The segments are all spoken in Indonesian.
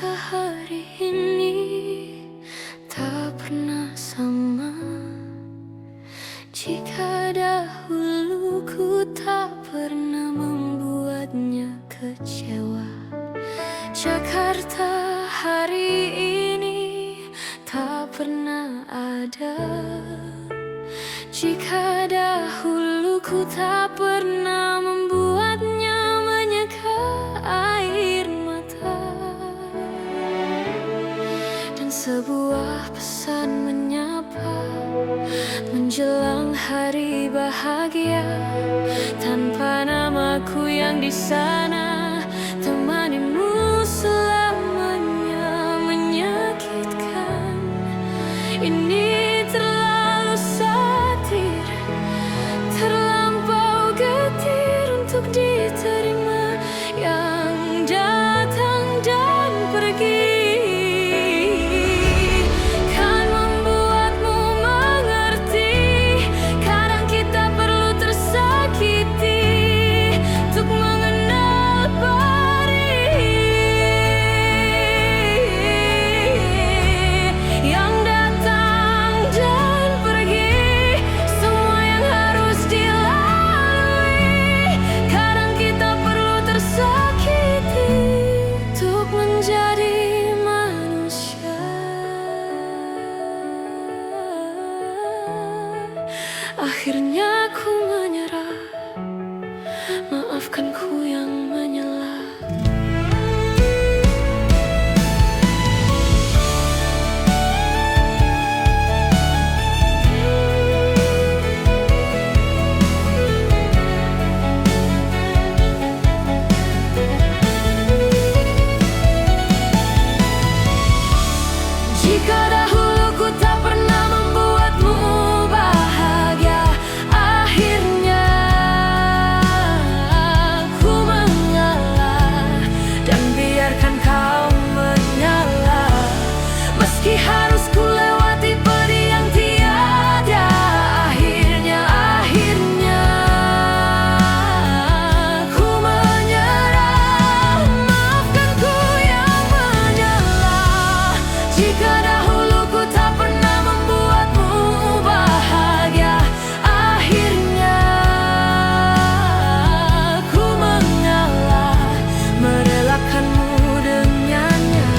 Jakarta hari ini tak pernah sama. Jika dahulu ku tak pernah membuatnya kecewa, Jakarta hari ini tak pernah ada. Jika dahulu ku tak pernah membuatnya menyeka air mata, dan sebuah pesan menyapa menjelang hari bahagia, tanpa namaku yang di sana temanimu selamanya menyakitkan. Ini terlalu satir, terlampau getir untuk diterima, yang datang dan pergi kan membuatmu mengerti. Kadang kita perlu tersakiti untuk mengenal perih, yang datang dan pergi, semua yang harus dilalui. Kadang kita perlu tersakiti untuk menjadi manusia. Akhirnya ku menyerah, maafkan ku yang menyelah. Jika dahulu ku tak pernah membuatmu bahagia, akhirnya ku mengalah dan biarkan kau menyalah. Meski harus ku lewati pedih yang tiada akhirnya ku menyerah. Maafkan ku yang menyalah. Jika dahulu ku tak pernah membuatmu bahagia, akhirnya ku mengalah, merelakanmu dengan nyanyi,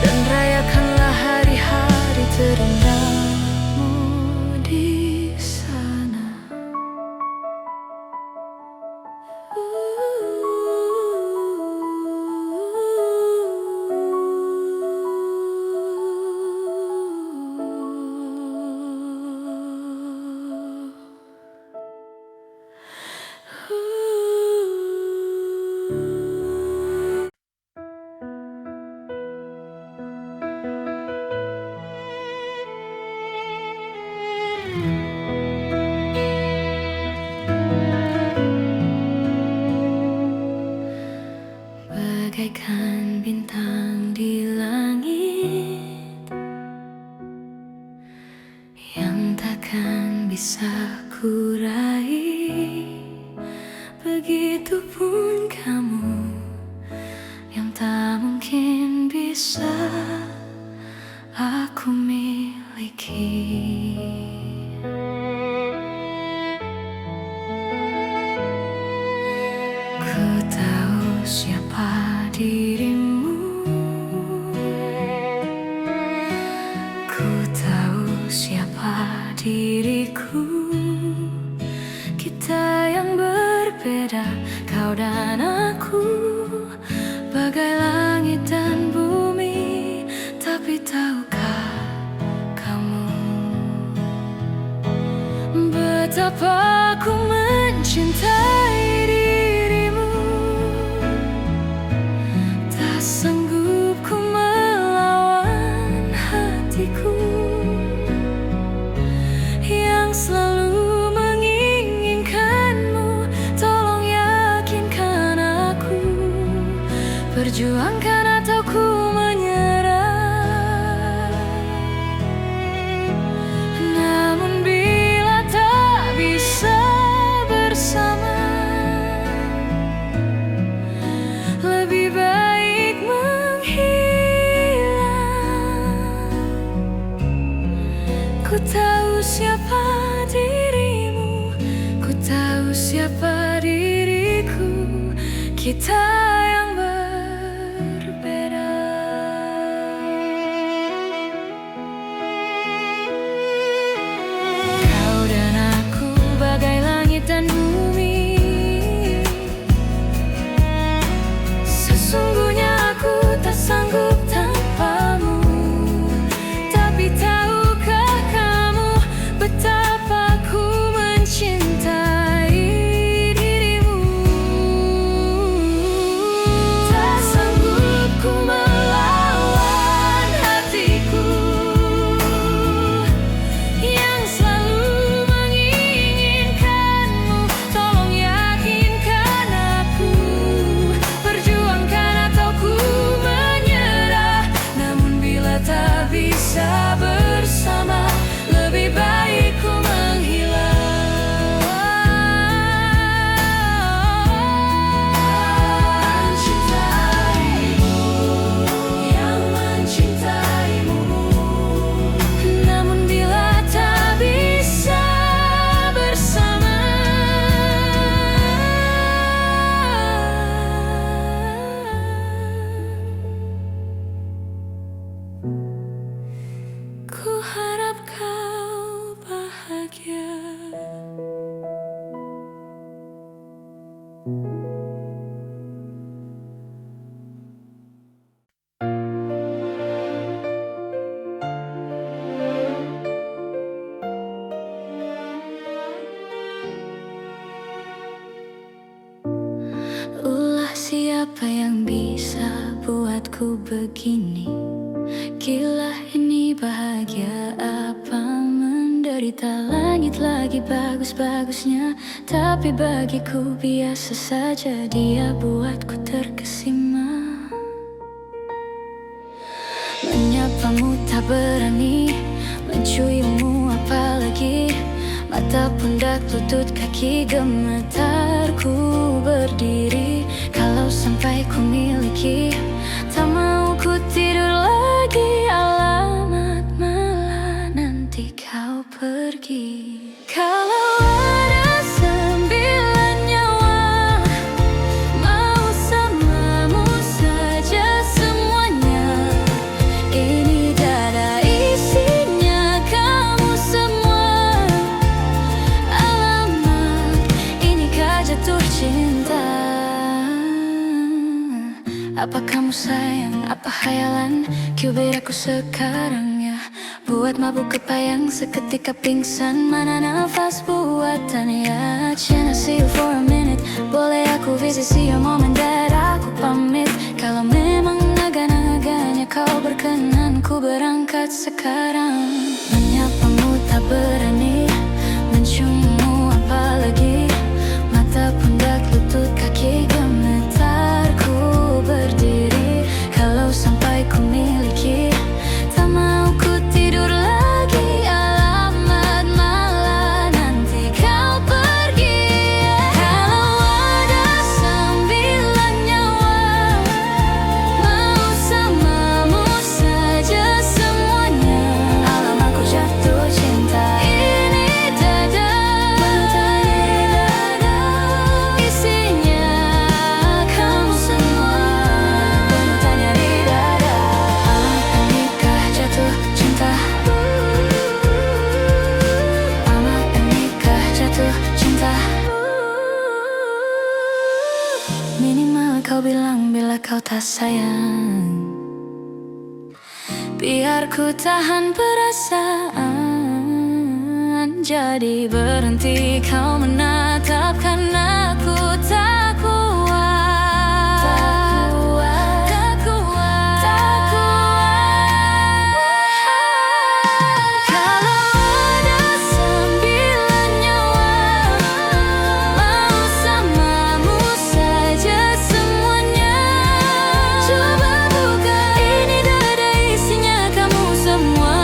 dan rayakanlah hari-hari terindahmu di sana. Bagaikan bintang di langit yang takkan bisa ku raih, begitupun kamu yang tak mungkin bisa aku miliki. Ku tahu siapa dirimu, ku tahu siapa diriku. Kita yang berbeda, kau dan aku, bagai langit dan bumi. Tapi tahukah kamu betapa aku mencintai dirimu? Tak sanggup ku melawan hatiku yang selalu menginginkanmu. Tolong yakinkan aku, perjuangkan atau ku menyerah. Namun bila tak bisa bersama, lebih baik siapa dirimu, ku tahu siapa diriku. Kita yang berbeda. Kau dan aku bagai langit dan bumi. Sesungguhnya aku tak sanggup tanpamu. Tapi tahukah kamu betapa ku mencintai dirimu. Tak sanggup ku melawan hatiku yang selalu menginginkanmu. Tolong yakinkan aku, perjuangkan atau ku menyerah. Namun bila tak bisa bersama, lebih baik ku menghilang. Mencintaimu, yang mencintaimu. Namun bila tak bisa bersama, ku harap kau bahagia. Ulah siapa yang bisa buatku begini. Gila ini bahagia apa menderita. Langit lagi bagus-bagusnya, tapi bagiku biasa saja. Dia buatku terkesima. Menyapamu tak berani, menciummu apalagi. Mata, pundak, lutut, kaki gemetar ku berdiri. Kalau sampai ku miliki, tak mau ku tidur lagi. Alamat malah nanti kau pergi. Kalau ada 9 nyawa, mau samamu saja semuanya. Ini dada isinya kamu semua. Alamak, inikah jatuh cinta? Apa kamu sayang, apa khayalan? Cubit aku sekarang ya, buat mabuk kepayang, seketika pingsan. Mana nafas buatannya? Can I see you for a minute? Boleh aku visit, see your mom and dad? Aku pamit. Kalau memang naga-naganya kau berkenan, ku berangkat sekarang. Menyapamu tak berani, menciummu apalagi. Mata, pundak, lutut, kaki gemetar ku berdiri. Kalau sampai ku miliki, tak mau ku tidur lagi. Alamat malah nanti kau pergi. Kalau ada 9 nyawa, mau samamu saja semuanya. Alamak, ku jatuh cinta. Ini dada, isinya kamu semua. Penutannya di dada. Alamak, nikah jatuh cinta. Alamak, nikah jatuh cinta. Minimal kau bilang bila kau tak sayang. Biar ku tahan perasaan. Jadi berhenti kau menatapkan aku. Tak kuat, tak kuat, tak kuat, tak kuat. Kalau ada 9 nyawa, mau samamu saja semuanya. Coba buka ini dada, isinya kamu semua.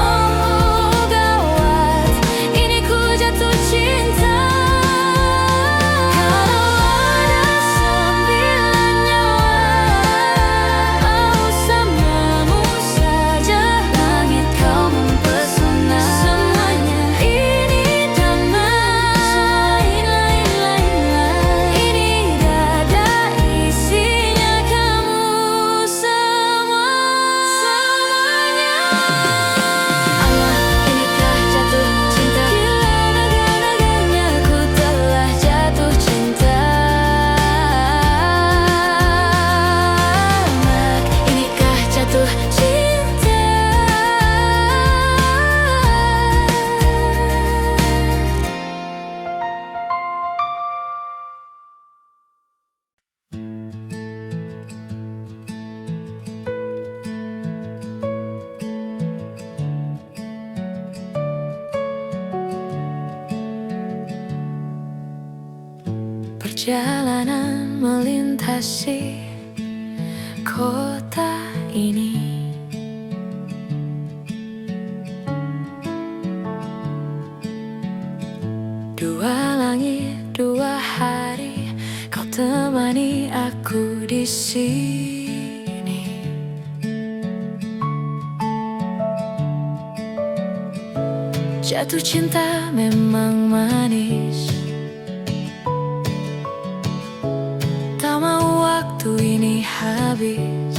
Oh gawat, ini ku jatuh cinta. Perjalanan melintasi kota ini, dua langit, dua hari, kau temani aku di sini. Jatuh cinta memang manis, tak mau waktu ini habis.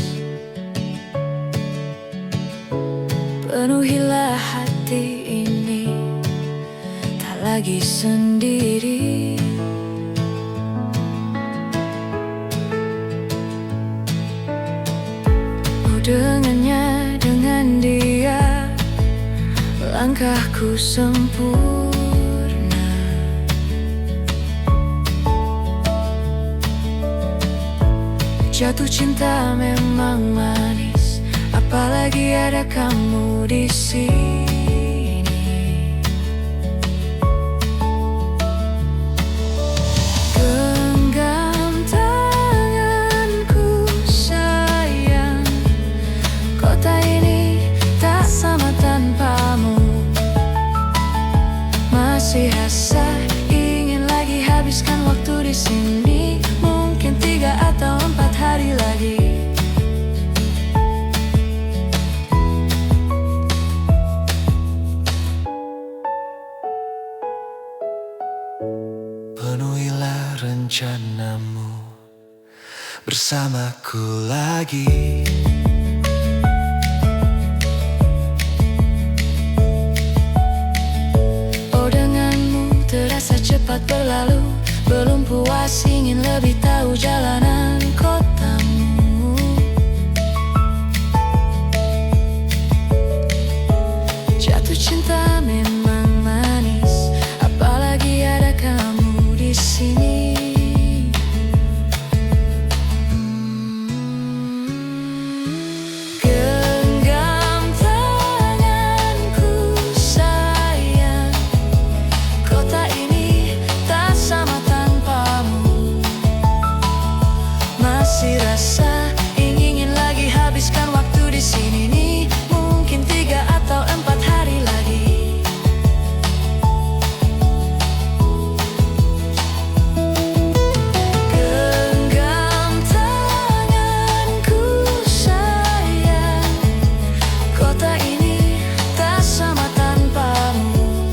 Penuhilah hati ini, tak lagi sendiri. Oh, dengannya, dengan dia, langkahku sempurna. Jatuh cinta memang manis, apalagi ada kamu di sini. Genggam tanganku sayang, kota ini tak sama tanpamu. Masih rasa ingin lagi habiskan waktu di sini. Mungkin 3 atau 4 hari lagi. Penuhilah rencanamu bersamaku lagi. Oh, denganmu terasa cepat berlalu. Belum puas ingin lebih tahu jalanan kotamu. Jatuh cinta memang manis, apalagi ada kamu di sini. Genggam tanganku sayang, kota ini tak sama tanpamu. Masih rasa ingin lagi habiskan waktu di sini nih. Mungkin 3 atau 4 hari lagi. Genggam tanganku sayang, kota ini tak sama tanpamu.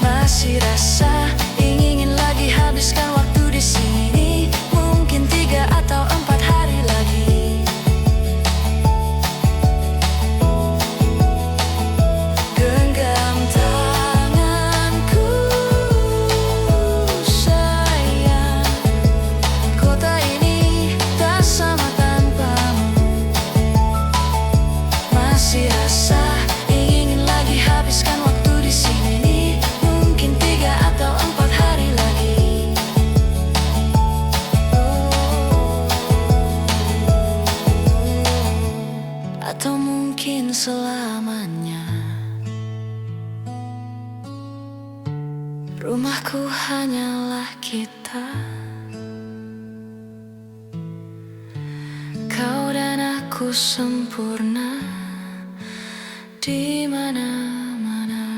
Masih rasa ingin lagi habiskan waktu di sini. Mungkin 3 atau 4 hari lagi. Genggam tanganku sayang, kota ini tak sama tanpamu. Masih rasa ingin lagi habiskan waktu di sini. Mungkin 3 atau 4 hari lagi. Atau mungkin selamanya. Rumahku hanyalah kita, kau dan aku sempurna di mana-mana.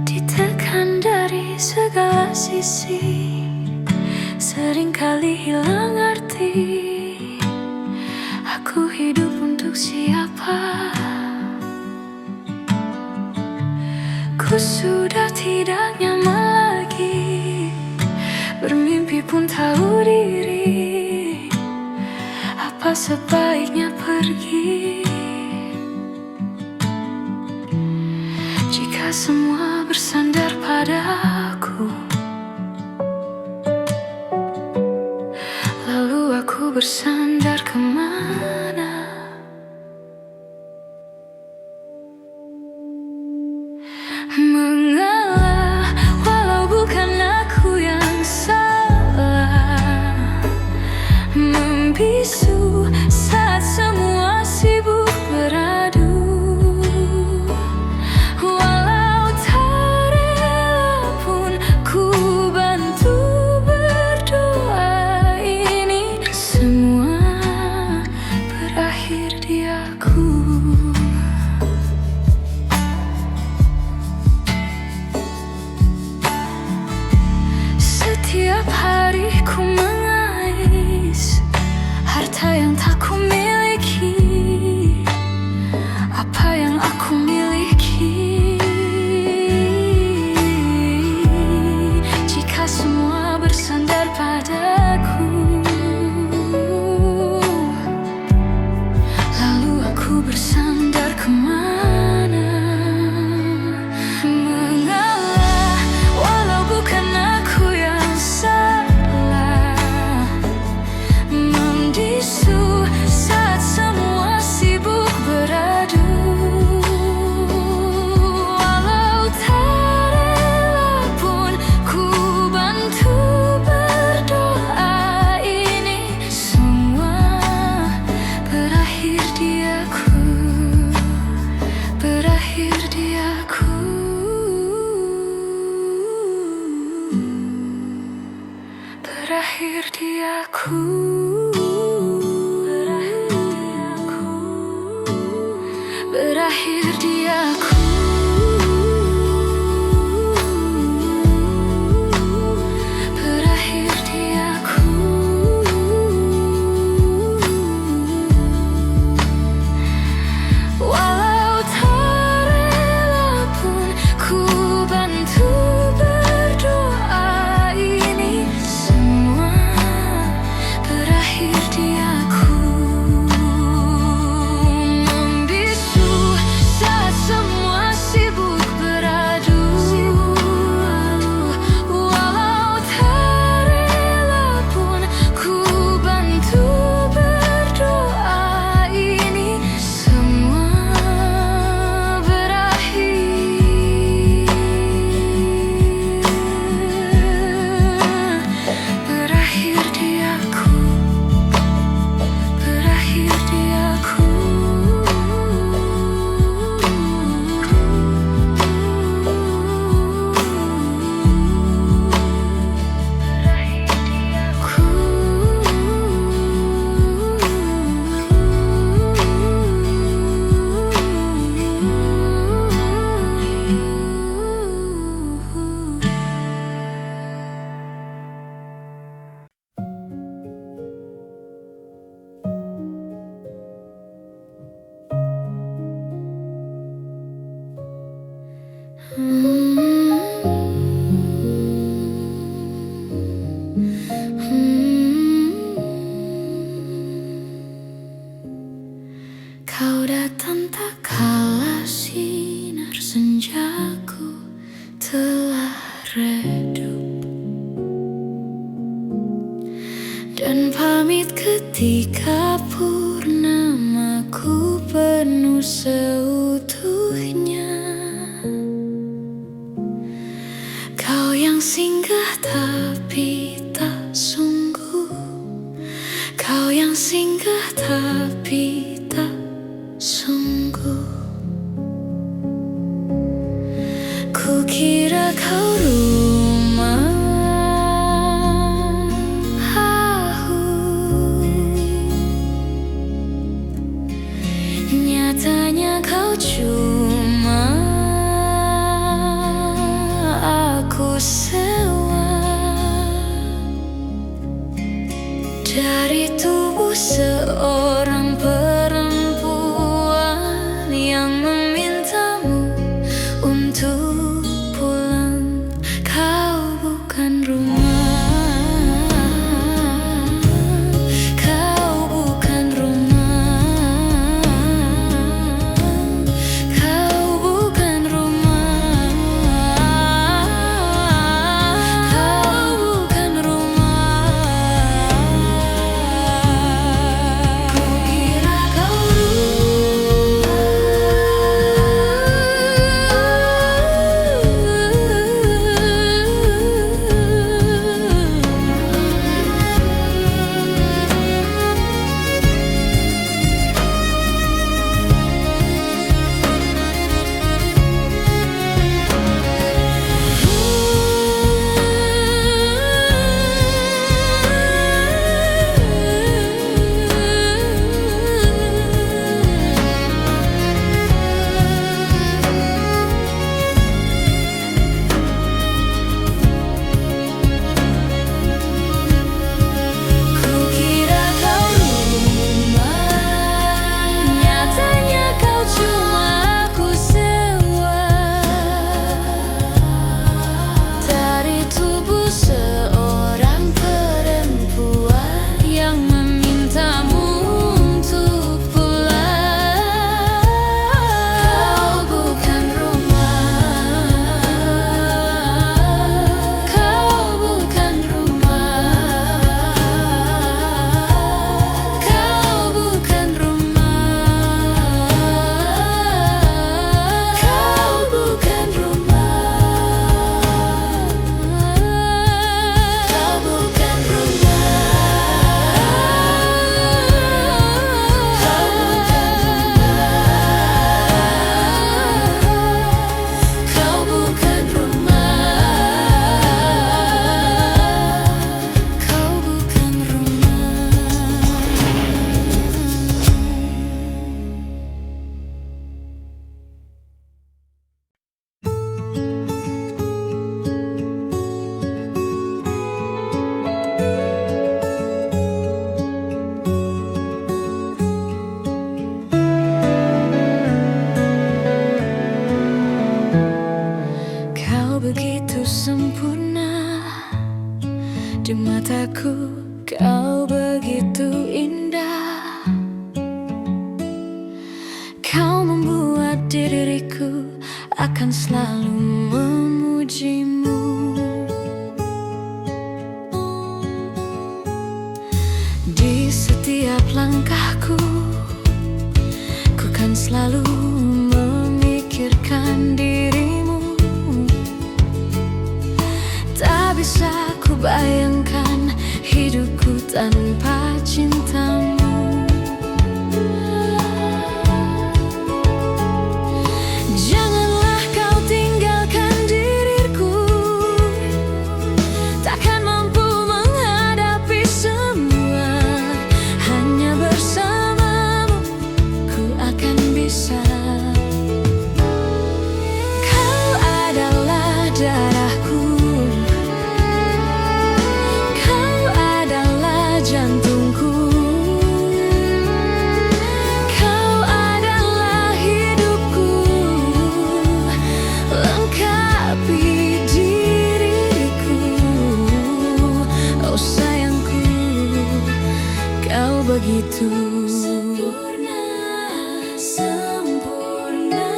Ditekan dari segala sisi, seringkali hilang arti. Aku hidup untuk siapa? Ku sudah tidak nyaman lagi, bermimpi pun tahu diri. Apa sebaiknya pergi? Jika semua bersandar padaku, lalu aku bersandar kemana? Setiap hari ku mengais harta yang tak ku miliki. Apa yang aku miliki? Jika semua bersandar padaku, lalu aku bersandar kemana? Mengalah, walau bukan aku yang salah. Membisu saat semua sibuk beradu. Walau tak rela pun ku bantu berdoa. Ini semua berakhir di aku, berakhir di aku, berakhir di aku, berakhir di aku, berakhir di aku. Walau tak rela pun ku bantu berdoa. Ini semua berakhir di aku. Membisu saat semua sibuk beradu. Walau tak rela pun ku bantu berdoa. Ini semua berakhir, berakhir di aku, berakhir di aku. Kau datang tak kala sinar senjaku telah redup, dan pamit ketika purnamaku penuh seutuhnya. Kau yang singgah tapi tak sungguh, kau yang singgah tapi tak sungguh. Kukira kau rumah nyatanya kau cuma aku sewa dari tubuh seorang perempuan yang memintamu untuk pulang. Kau bukan rumah, kau bukan rumah, kau bukan rumah, kau bukan rumah. Kukira Di mataku kau begitu indah. Kau membuat diriku akan selalu memujimu. Di setiap langkahku, ku kan selalu memikirkan dirimu. Tak bisa ku bayangkan hidupku tanpa cintamu. Janganlah kau tinggalkan diriku, takkan mampu menghadapi semua. Hanya bersamamu ku akan bisa. Kau adalah darahku, kau adalah jantungku, kau adalah hidupku, lengkapi diriku. Oh sayangku, kau begitu sempurna, sempurna.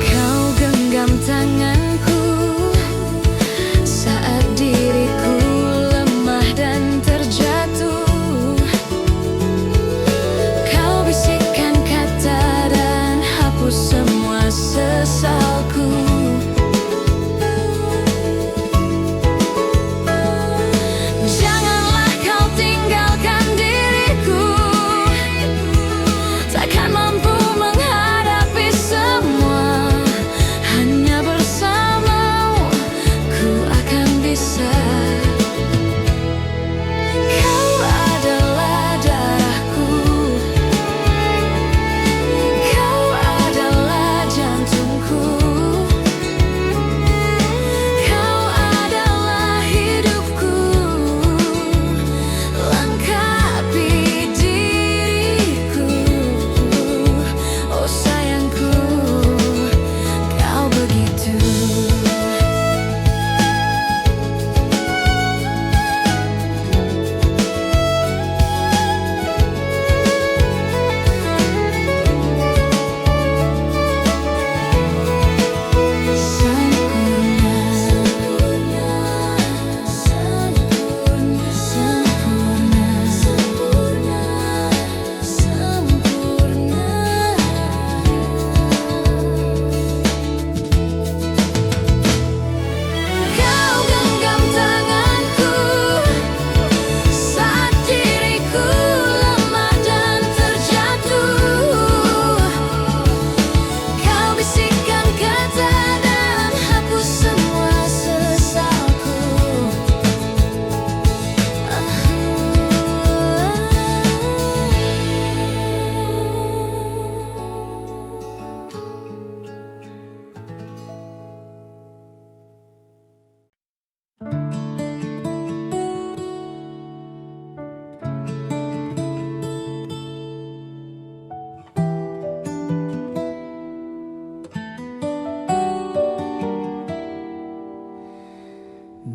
Kau genggam tanganku saat diriku lemah dan terjatuh. Kau bisikkan kata dan hapus semua sesalku. Janganlah kau tinggalkan diriku, takkan mampu menghadapi semua. Hanya bersamamu ku akan bisa. Kau adalah darahku, kau adalah jantungku, kau adalah hidupku, lengkapi diriku. Oh sayangku, kau begitu. Kau genggam tanganku saat diriku lemah dan terjatuh. Kau bisikkan kata dan hapus semua sesalku.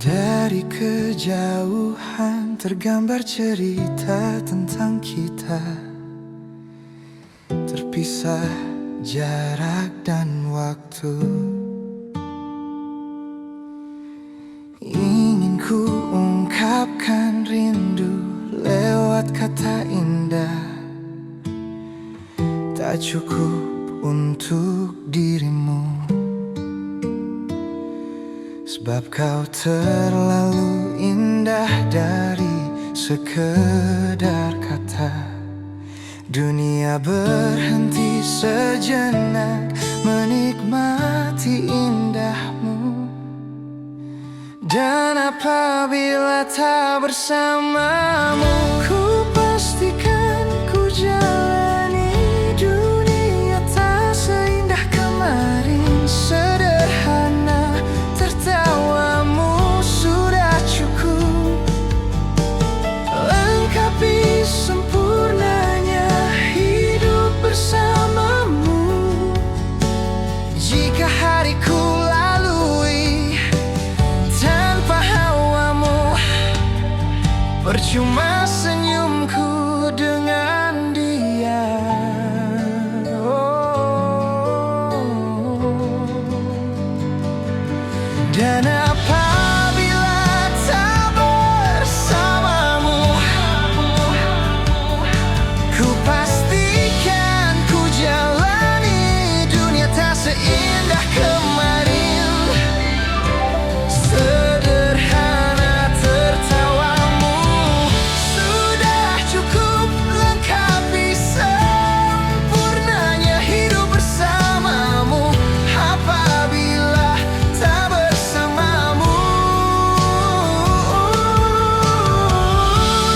Dari kejauhan tergambar cerita tentang kita, terpisah jarak dan waktu. Ingin ku ungkapkan rindu lewat kata indah, tak cukup untuk dirimu. Sebab kau terlalu indah dari sekedar kata. Dunia berhenti sejenak menikmati indahmu. Dan apabila tak bersamamu, ku pastikan ku jalani dunia tak seindah kemarin. Sederhana, tertawamu sudah cukup, lengkapi sempurnanya hidup bersamamu. Jika hariku lalui tanpa hawamu, Percuma senyumku dengan dia. Dan apabila tak bersamamu, ku pastikan ku jalani dunia tak seindah kemarin. Sederhana tertawamu sudah cukup lengkapi sempurnanya hidup bersamamu. Apabila tak bersamamu,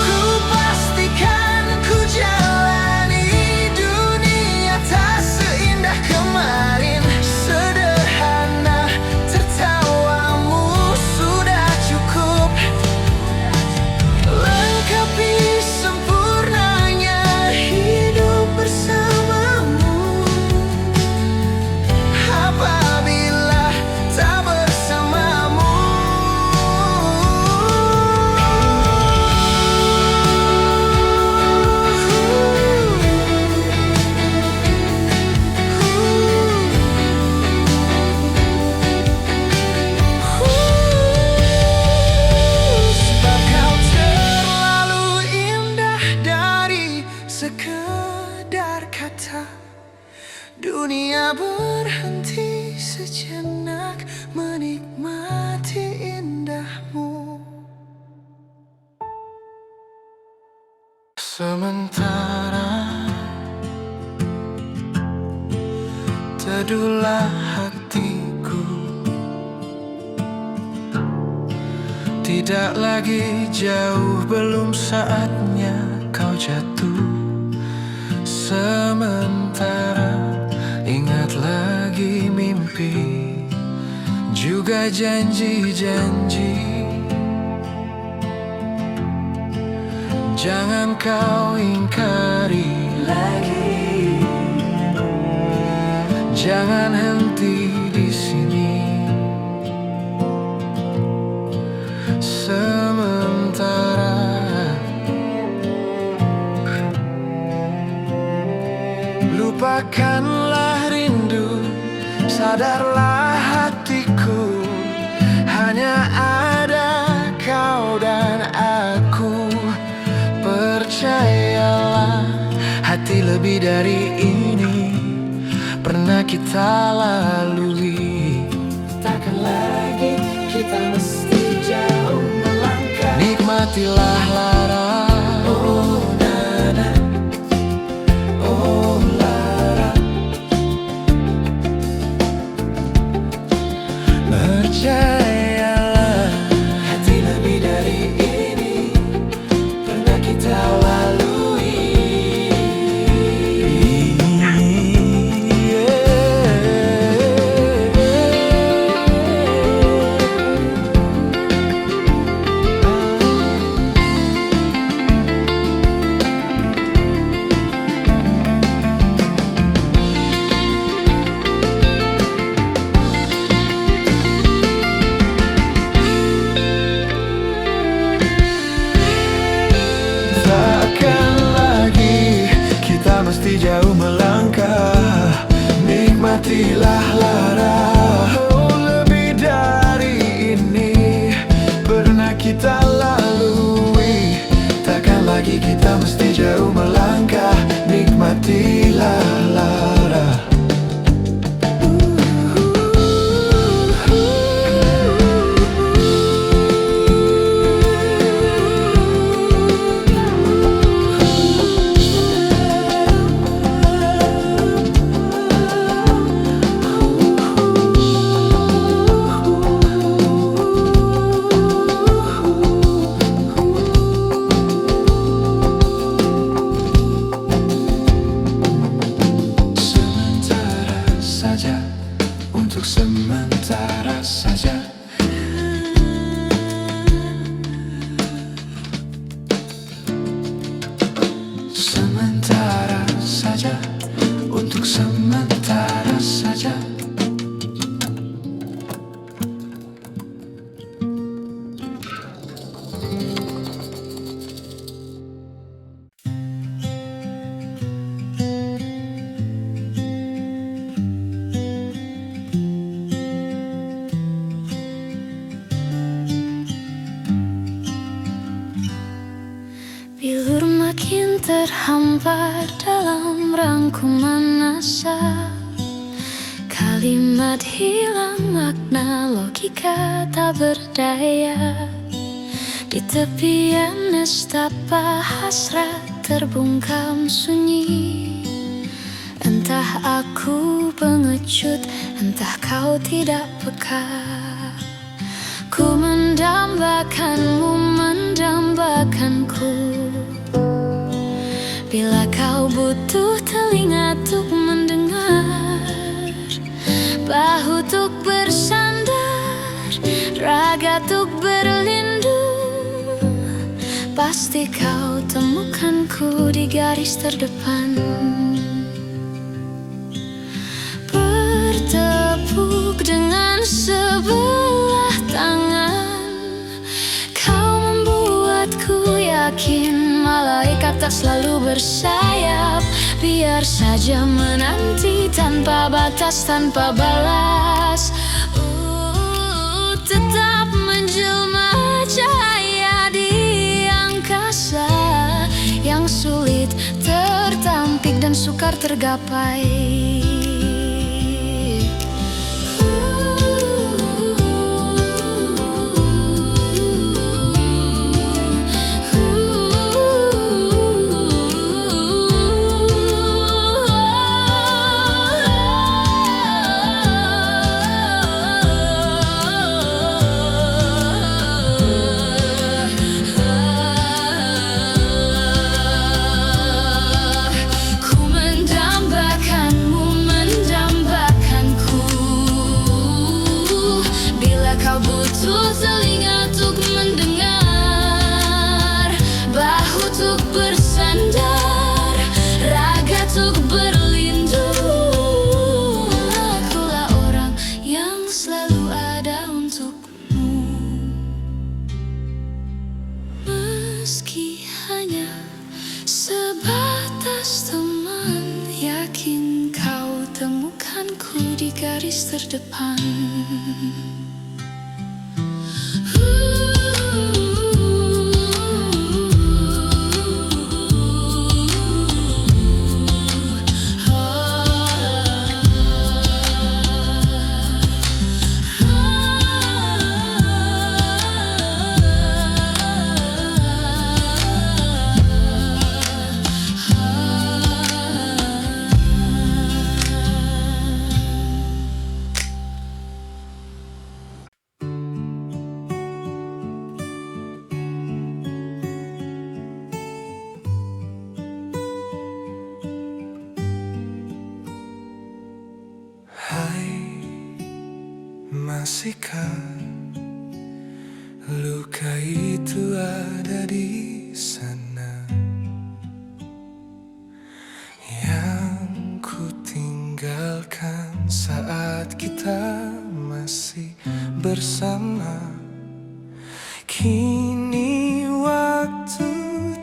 ku pastikan ku jalani dunia tak seindah kemarin. Sederhana tertawamu sudah cukup lengkapi sempurnanya hidup bersamamu. Apabila tak bersamamu, sebab kau terlalu indah dari sekedar kata. Dunia berhenti sejenak menikmati indahmu. Sementara teduhlah hatiku, tidak lagi jauh, belum saatnya kau jatuh. Sementara ingat lagi mimpi, juga janji-janji. Jangan kau ingkari lagi, jangan henti di sini. Sementara lupakanlah rindu, sadarlah hatiku, hanya ada kau dan aku. Percayalah, hati lebih dari ini pernah kita lalui. Takkan lagi kita mesti jauh melangkah. Nikmatilah Lara, oh Nana, oh Lara. Percayalah, hati lebih dari ini pernah kita lalui. Takkan lagi kita mesti jauh melangkah. Nikmatilah Lara, oh lebih dari ini pernah kita lalui. Takkan lagi kita mesti jauh melangkah. Nikmatilah Lara. terhampar dalam rangkuman asa. Kalimat hilang makna, logika tak berdaya. Di tepian nestapa hasrat terbungkam sunyi. Entah aku pengecut, entah kau tidak peka. Ku mendambakanmu, mendambakanku. Bila kau butuh telinga untuk mendengar, bahu untuk bersandar, raga untuk berlindung, pasti kau temukanku di garis terdepan. Bertepuk dengan sebelah tangan, kau membuatku yakin malaikat tak selalu bersayap. Biar saja menanti tanpa batas, tanpa balas. Tetap menjelma cahaya di angkasa yang sulit tertampik dan sukar tergapai. Butuh telinga untuk mendengar, bahu untuk bersandar, raga untuk berlindung. Akulah orang yang selalu ada untukmu, meski hanya sebatas teman. Yakin kau temukanku di garis terdepan. Masihkah luka itu ada di sana, yang ku tinggalkan saat kita masih bersama? Kini waktu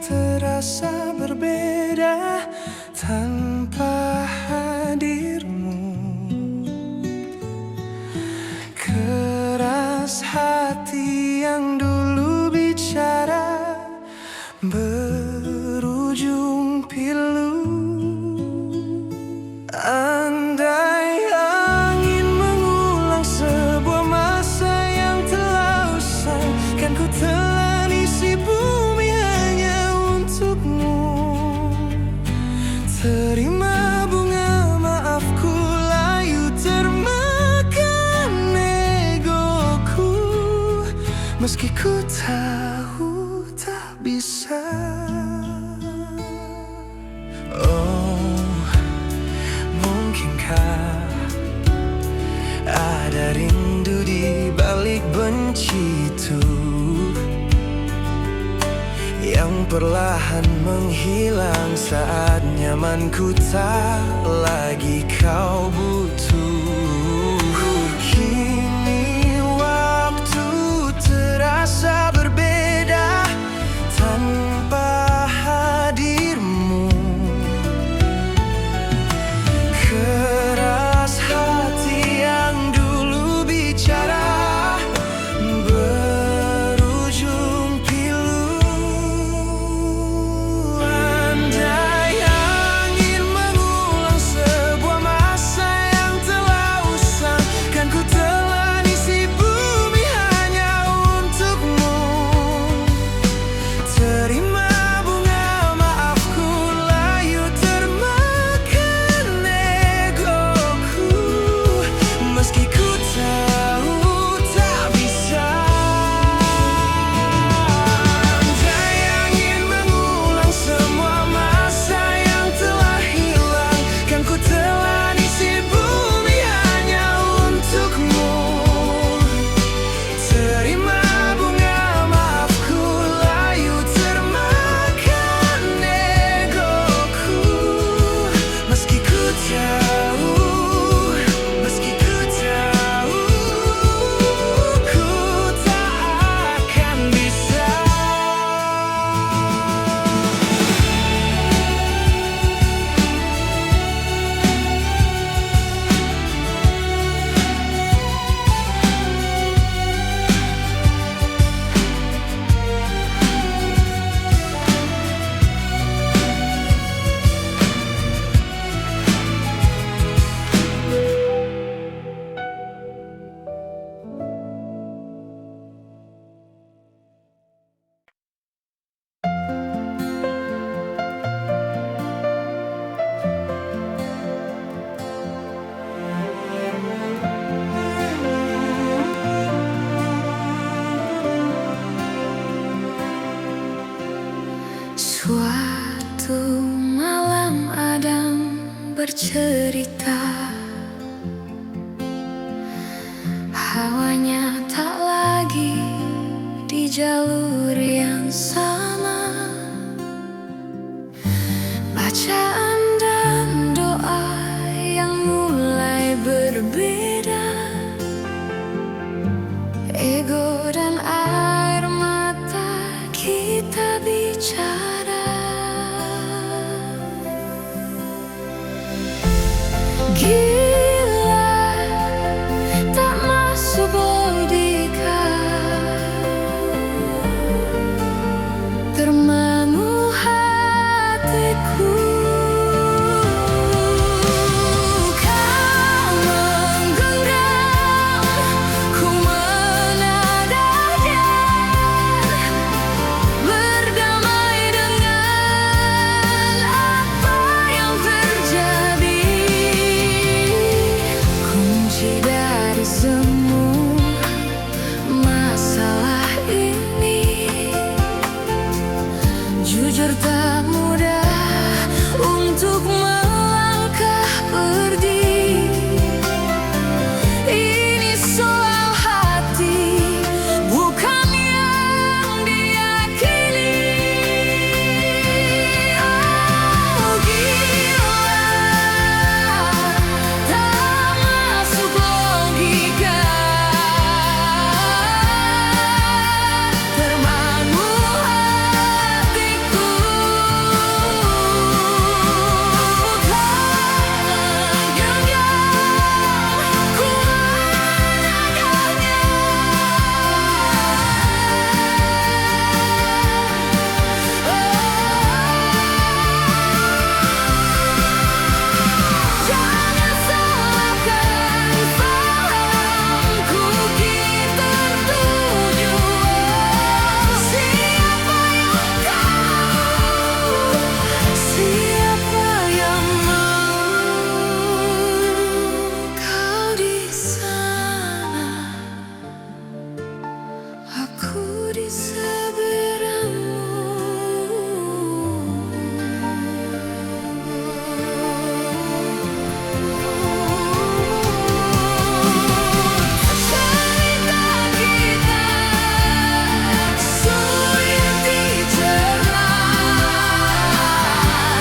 terasa berbeda tanpa hadirmu. Keras hati yang dulu bicara berujung pilu. Andai angin mengulang sebuah masa yang telah usai, kan ku telan isi bumi hanya untukmu. Terima bunga maafku layu termakan egoku, meski ku tahu tak bisa. Oh, mungkinkah ada rindu di balik benci itu, yang perlahan menghilang saat nyamanku tak lagi kau butuh. Kini waktu terasa berbeda tanpa hadirmu. Keras hati yang dulu bicara berujung pilu. Suatu malam Adam bercerita, hawanya tak lagi di jalur yang sama. Bacaan dan doa yang mulai berbeda, ego dan air mata kita bicara. Gila, tak masuk logika, termangu hatiku. Kau menggenggam, ku menadanya, berdamai dengan apa yang terjadi. Kunci dari semua masalah ini, jujur tak mudah untuk melangkah pergi. Ini soal hati, bukan yang diyakini. Oh gila, tak masuk logika, termangu hatiku. Jangan salahkan fahamku, kita tertuju. Siapa yang tahu, siapa yang mau kau di sana, aku di seberangmu. Cerita kita sulit dicerna,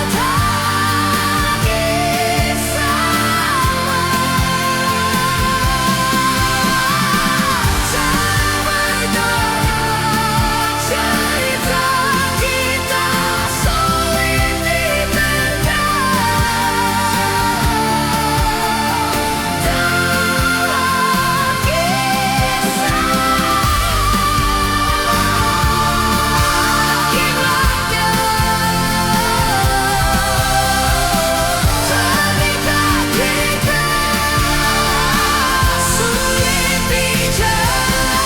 tak sama. Cerita kita sulit diterka, dalam kisah akibatnya terikat kita sulit dicerna.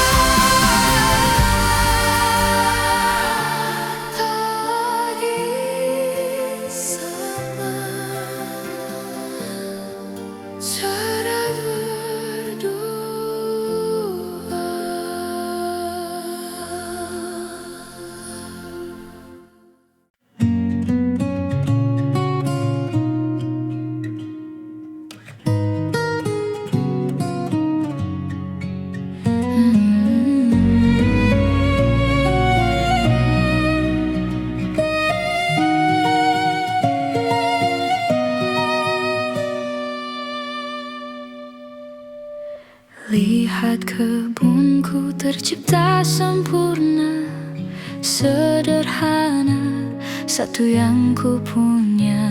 Sama cara lihat kebunku tercipta sempurna, sederhana, satu yang ku punya.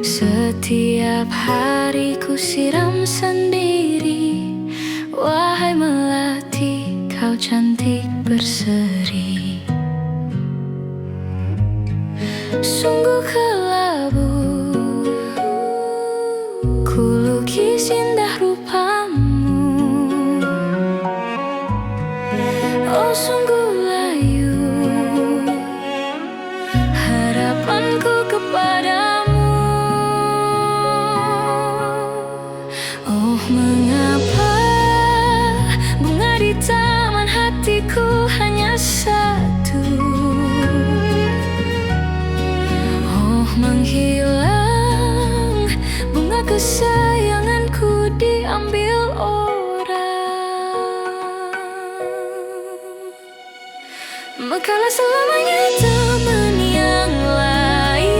Setiap hari ku siram sendiri. Wahai melati, kau cantik berseri. Sungguh kelabu ku lukis indah rupamu. Oh sungguh layu harapanku kepadamu. Oh mengapa bunga di taman hatiku hanya Mengkalah selamanya teman yang lain.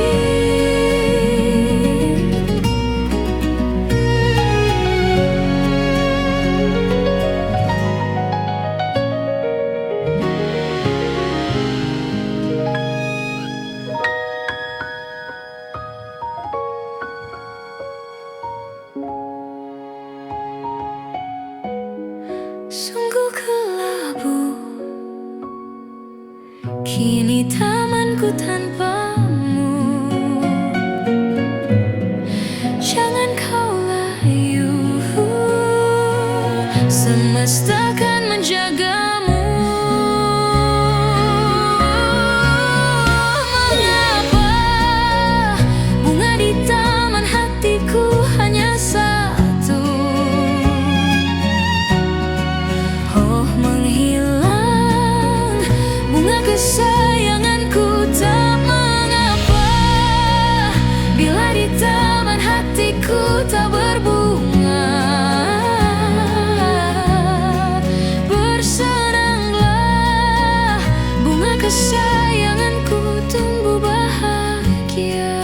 Sungguh kelabu kini tamanku tanpamu. Jangan kau layu, semesta akan menjagamu. Mengapa bunga di taman hatiku hanya satu? Oh, menghilang bunga kesayanganku tak mengapa, bila di taman hatiku tak berbunga. Bersenanglah bunga kesayanganku tumbuh bahagia.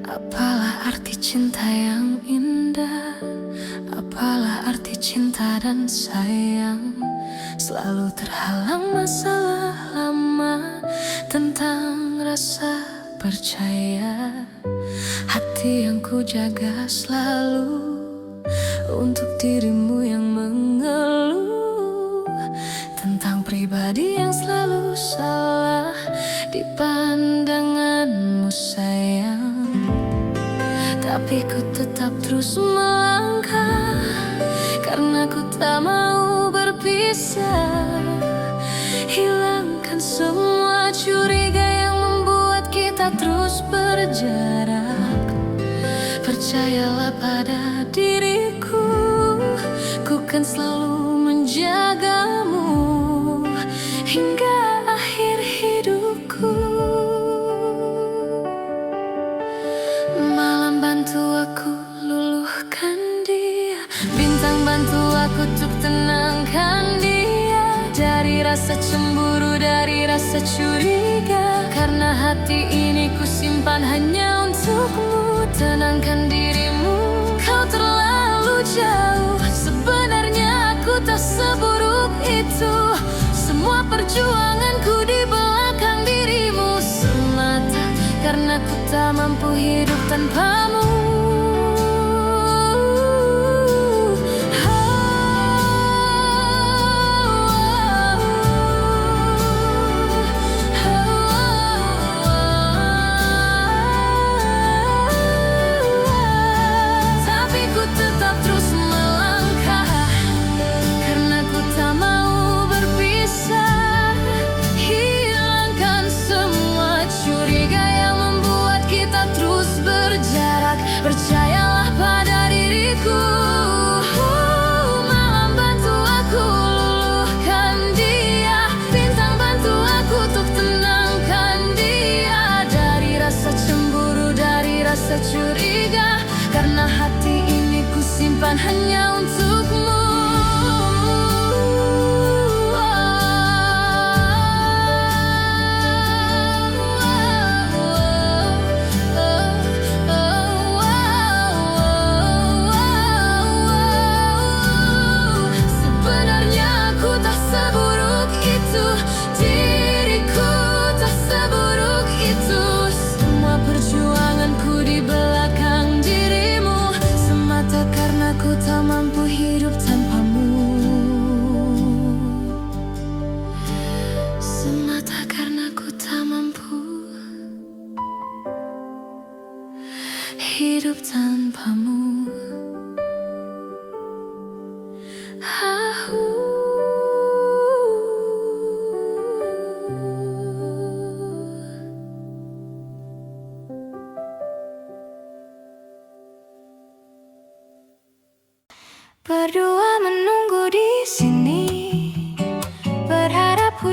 Apalah arti cinta yang indah, apalah arti cinta dan sayang. Selalu terhalang masalah lama tentang rasa percaya. Hati yang ku jaga selalu untuk dirimu yang mengeluh tentang pribadi yang selalu salah di pandanganmu sayang. Tapi ku tetap terus melangkah karena ku tak mau berpisah. Hilangkan semua curiga yang membuat kita terus berjarak. Percayalah pada diriku, ku kan selalu menjagamu hingga akhir hidupku. Malam bantu aku luluhkan dia, bintang bantu aku untuk tenangkan dia. Dari rasa cemburu, dari rasa curiga, karena hati ini ku simpan hanya untukmu. Tenangkan dirimu, kau terlalu jauh. Sebenarnya aku tak seburuk itu. Semua perjuanganku di belakang dirimu semata karena ku tak mampu hidup tanpamu. Tapi ku tetap terus melangkah karena ku tak mau berpisah. Hilangkan semua curiga yang membuat kita terus berjarak.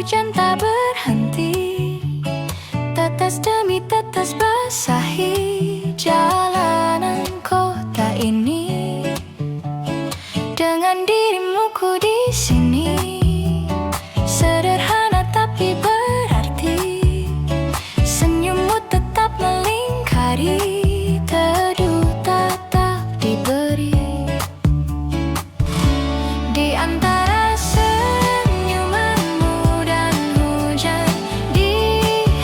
hujan tak berhenti, tetes demi tetes basahi jalanan kota ini. Dengan dirimu ku di sini, sederhana tapi berarti. Senyummu tetap melingkari, teduh tetap diberi. Di antara senyumanmu dan hujan di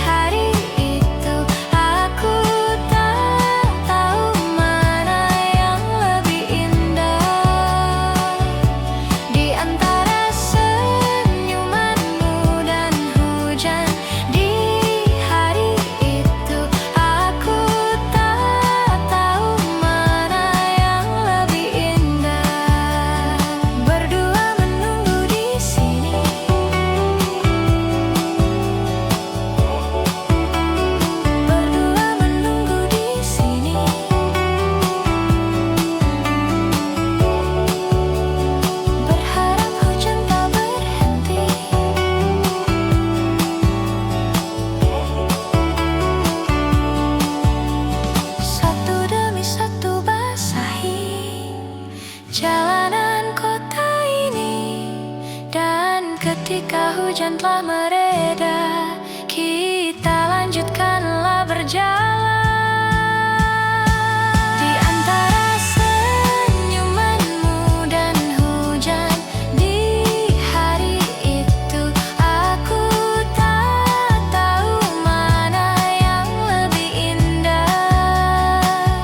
hari itu, aku tak tahu mana yang lebih indah. Di antara senyumanmu dan hujan di hari itu, aku tak tahu mana yang lebih indah. Berdua menunggu di sini, berdua menunggu di sini. Berharap hujan tak berhenti. Satu demi satu basahi jalanan kota ini. Dan ketika hujan telah mereda, kita lanjutkanlah berjalan. Di antara senyumanmu dan hujan di hari itu, aku tak tahu mana yang lebih indah.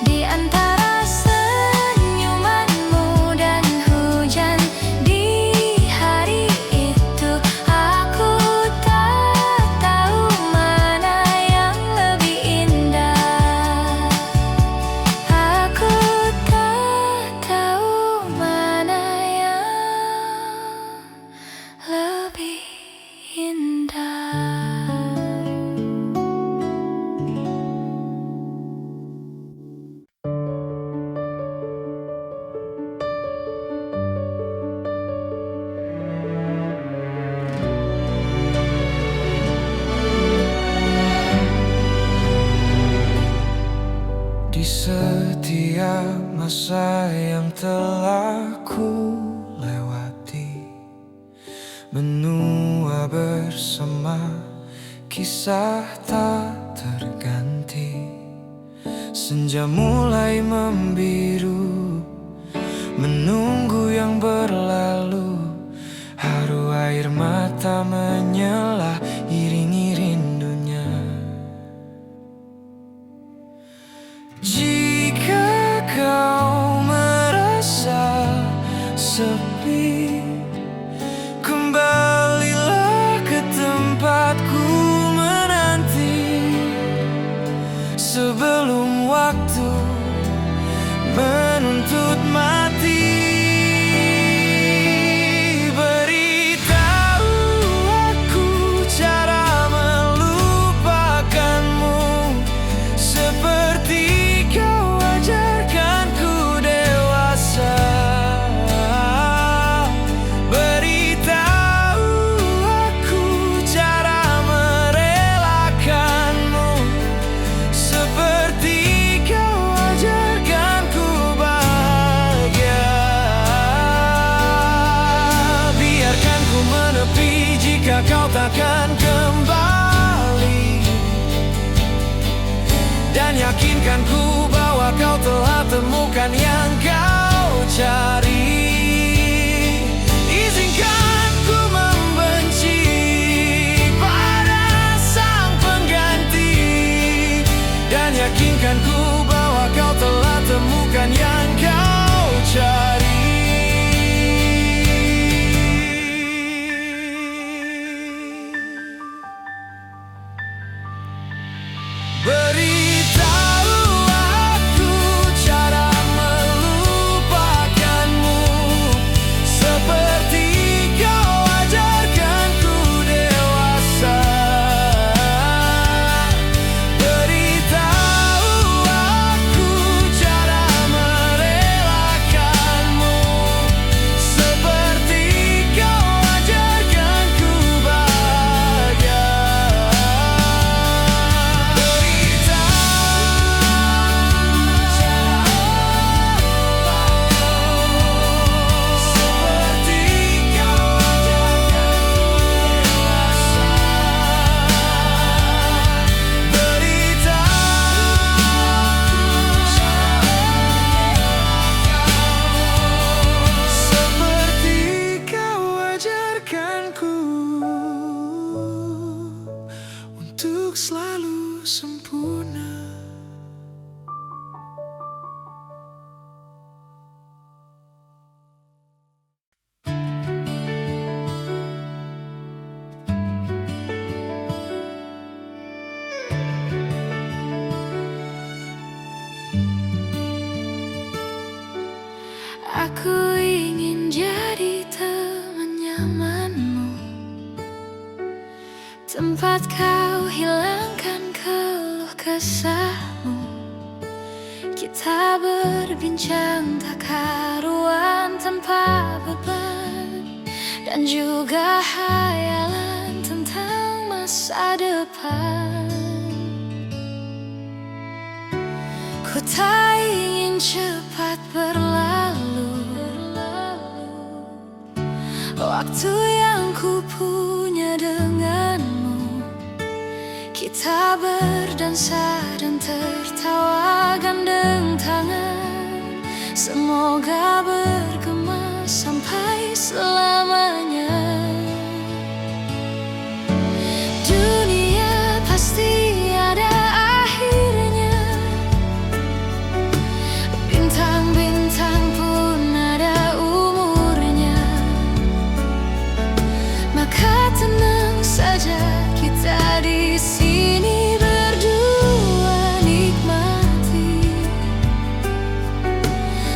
Di antara senyumanmu dan hujan di hari itu, aku tak tahu mana yang lebih indah. Aku tak tahu mana yang lebih indah. Di setiap masa yang telah ku lewati, menua bersama kisah tak terganti. Senja mulai membiru, menunggu yang berlalu. Haru air mata menyela, iringi rindunya. Jika kau merasa sepi, kembalilah ke tempatku menanti. Sebelum waktu menuntut mati, beritahu aku cara melupakanmu, seperti kau ajarkanku dewasa. Beritahu aku cara merelakanmu, seperti kau ajarkanku cepat kau hilangkan keluh kesahmu. Kita berbincang tak karuan tanpa beban, dan juga hayalan tentang masa depan. Ku tak ingin cepat berlalu waktu yang ku punya denganmu. Kita berdansa dan tertawa gandeng tangan, semoga bergema sampai selamanya. Dunia pasti ada akhirnya, bintang-bintang pun ada umurnya. Maka tenang saja, kita di sini berdua nikmati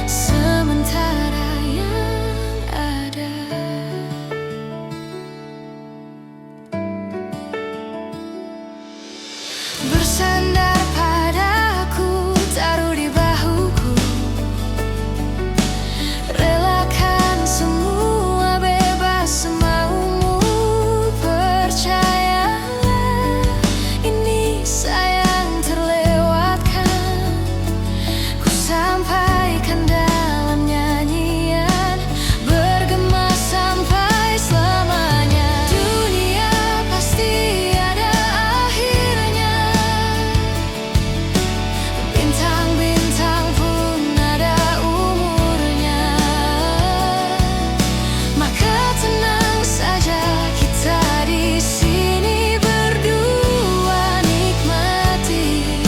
sementara yang ada. Bersandar padaku, taruh di bahuku, relakan semua, bebas semaumu. Percayalah, ini sayang terlewatkan. Ku sampaikan dalam nyanyian, bergema sampai selamanya. Dunia pasti ada akhirnya, bintang-bintang pun ada umurnya. Maka tenang saja, kita di sini berdua nikmati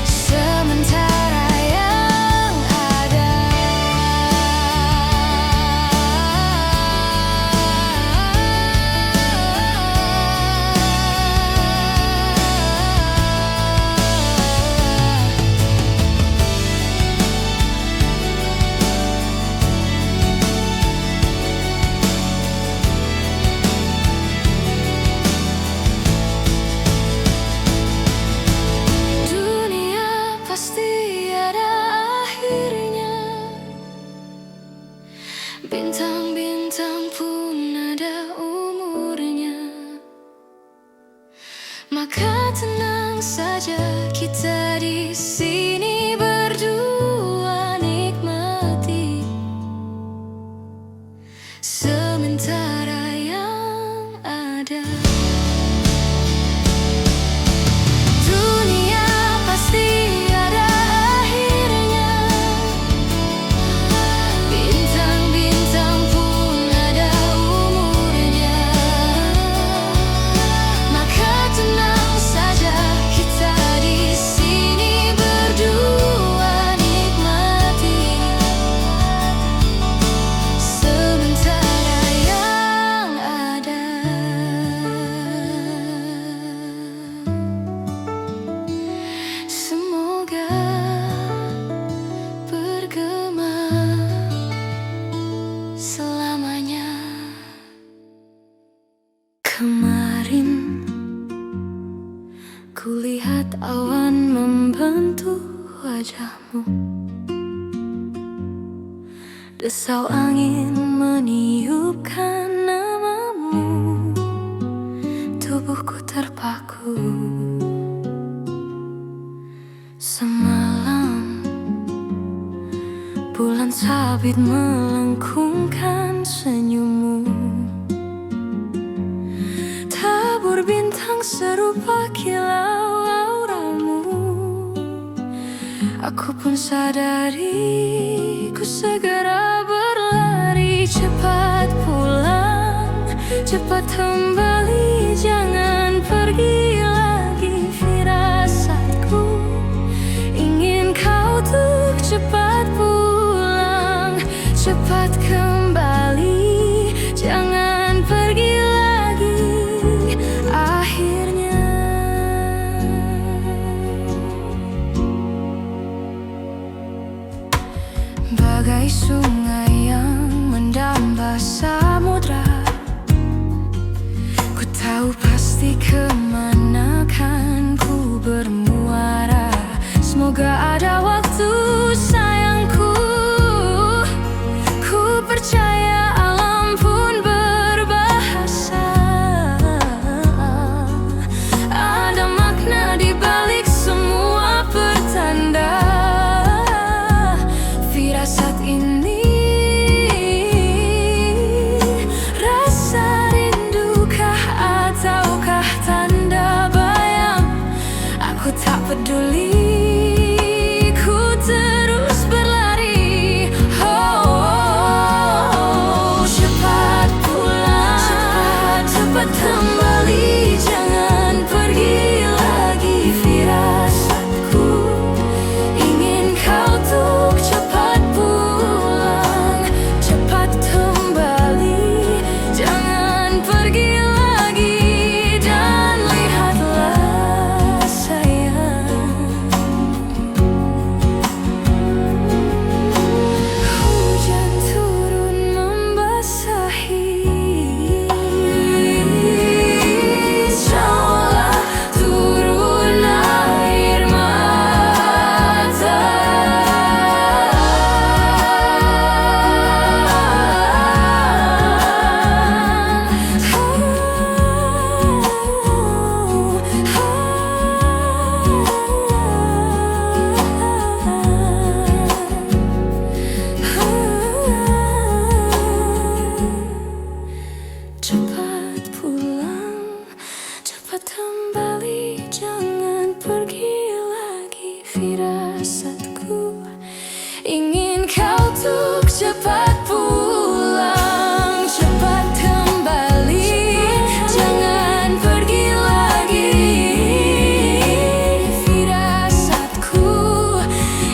sementara yang ada. Dunia pasti ada akhirnya, bintang-bintang pun ada umurnya. Maka tenang saja, kita di sini berdua nikmati sementara yang ada. Dunia pasti ada akhirnya, bintang-bintang pun ada umurnya. Maka tenang saja, kita di sini berdua nikmati sementara yang ada. Semoga bergema selamanya. Kemarin kulihat awan membentuk wajahmu, desau angin meniupkan namamu. Tubuhku terpaku. Semalam bulan sabit melengkungkan senyummu, tabur bintang serupa kilau auramu. Aku pun sadari, ku segera berlari. Cepat pulang, cepat kembali, jangan pergi lagi. Firasatku ingin kau tuh cepat pulang, cepat kembali, jangan pergi lagi. Akhirnya bagai sungai yang mendamba samudra, ku tak percaya alam pun berbahasa. Ada makna di balik semua pertanda. Firasat ini, rasa rindukah ataukah tanda bayang? Aku tak peduli, ku terus berlari. Oh, cepat pulang, cepat kembali, jangan pergi lagi. Firasatku ingin kau tuh cepat pulang, cepat kembali, jangan pergi lagi. Dan lihatlah sayang, hujan turun membasahi, seolah turun air mata. Cepat pulang, cepat kembali, jangan pergi lagi. Firasatku ingin kau tuh cepat pulang, cepat kembali, jangan pergi lagi. Firasatku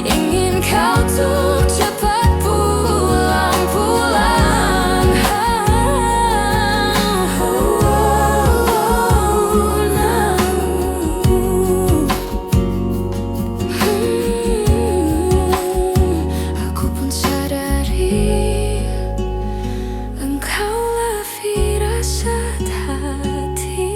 ingin kau tuh cepat pulang, pulang. Aku pun sadari engkaulah firasat hati.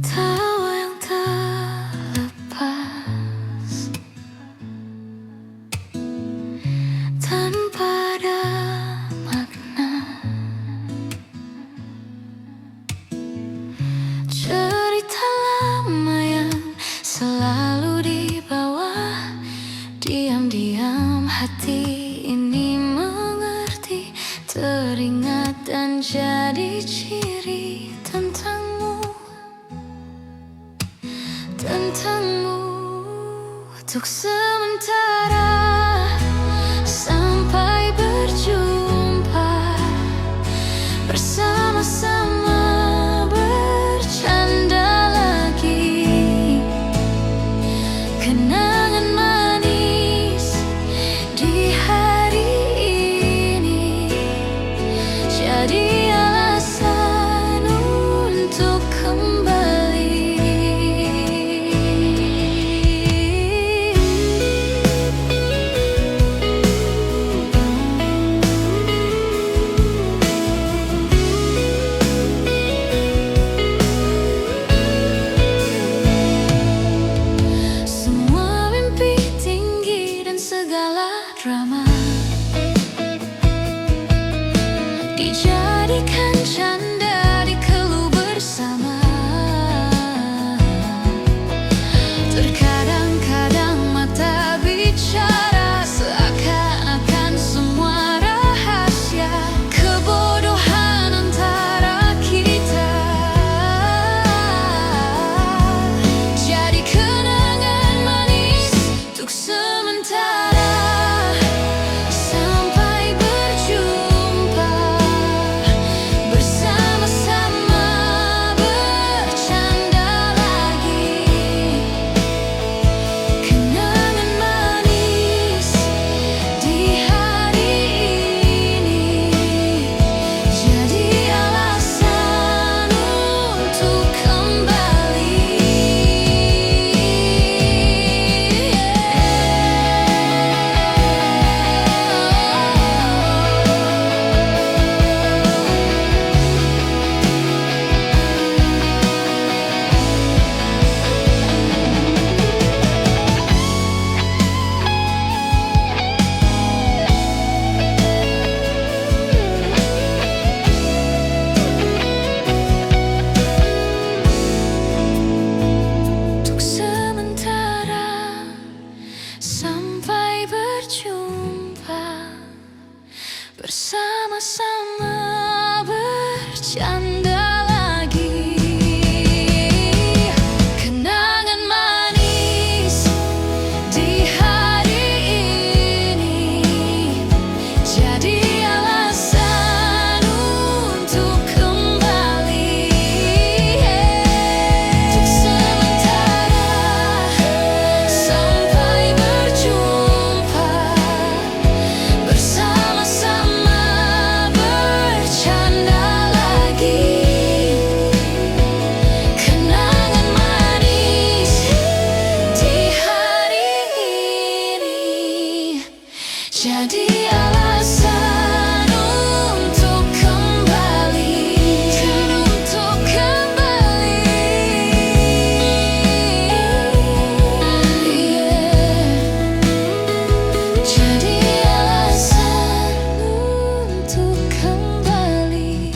Tawa yang tak lepas, tanpa ada makna. Cerita lama yang selalu dibawa, diam-diam hati ini mengerti, teringat dan jadi ciri tentangmu, tentangmu. Untuk sementara, sampai berjumpa, bersama-sama bercanda lagi. Kenangan manis di hari ini jadi alasan untuk kembali. Semua mimpi tinggi dan segala drama dijadikan canda, dikeluh bersama. Terkadang-kadang mata bicara, seakan-akan semua rahasia. Kebodohan antara kita jadi kenangan manis untuk sementara. Sampai berjumpa, bersama bersama-sama bercanda lagi. Kenangan manis di hari ini jadi alasan untuk kembali. Untuk sementara sampai berjumpa, bersama-sama bercanda lagi. Kenangan manis di hari ini jadi alasan untuk kembali, untuk kembali. Jadi alasan untuk kembali.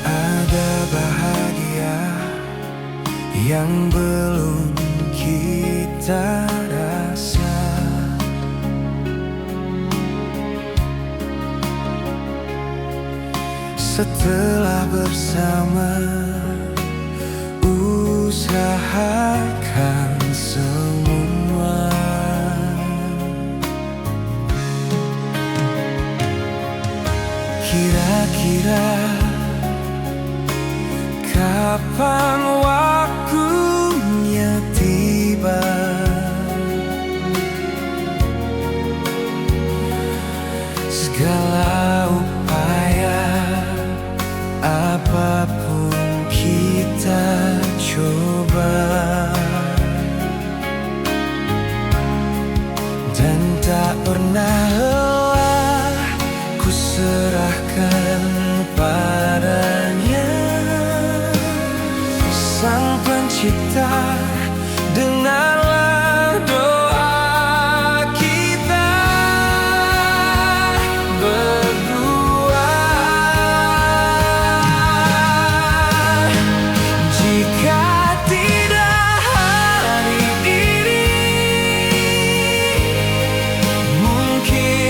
Ada bahagia yang belum kita rasa. Setelah bersama usahakan semua. Kira-kira kapan waktunya tiba? Segala upaya, apapun kita coba, dan tak pernah lelah ku serahkan padanya. Sang Pencipta, dengarlah doa kita berdua. Jika tidak hari ini, mungkin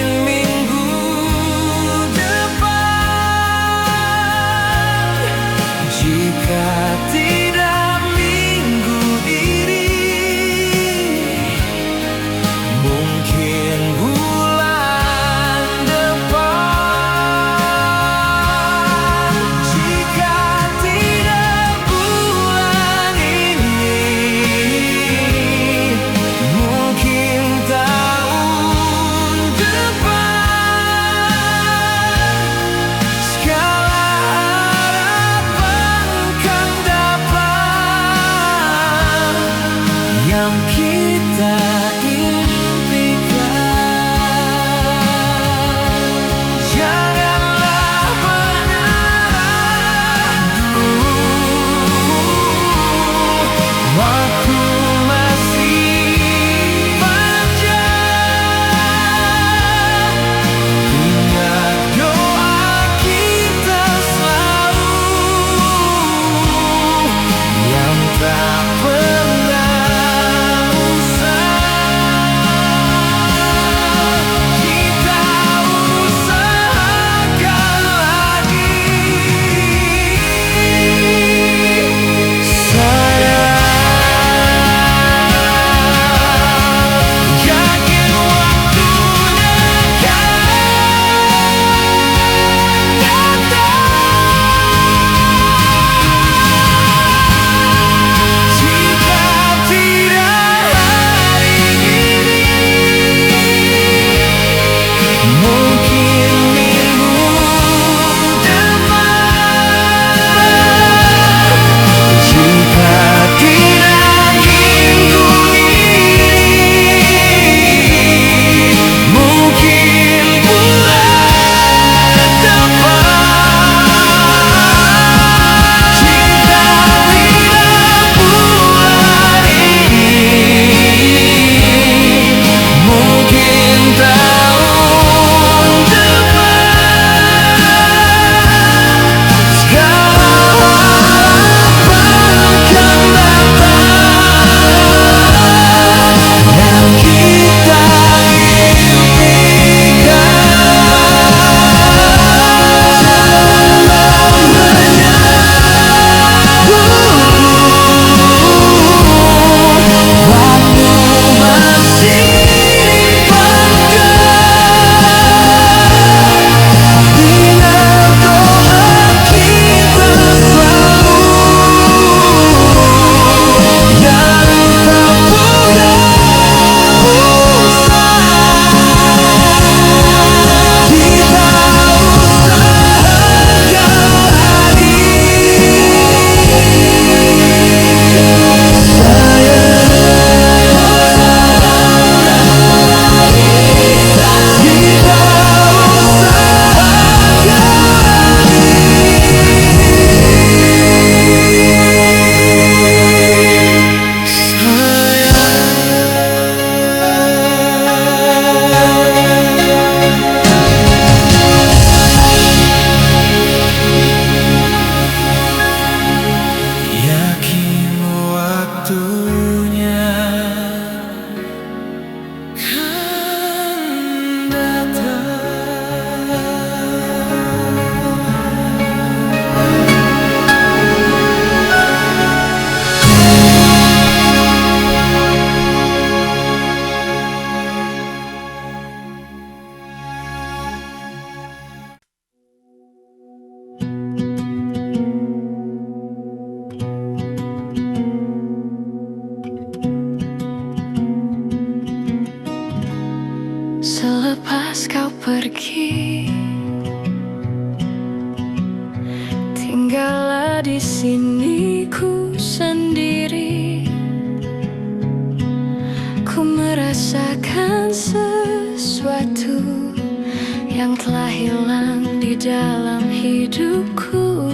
Selepas kau pergi, tinggallah di sini ku sendiri. Ku merasakan sesuatu yang telah hilang di dalam hidupku.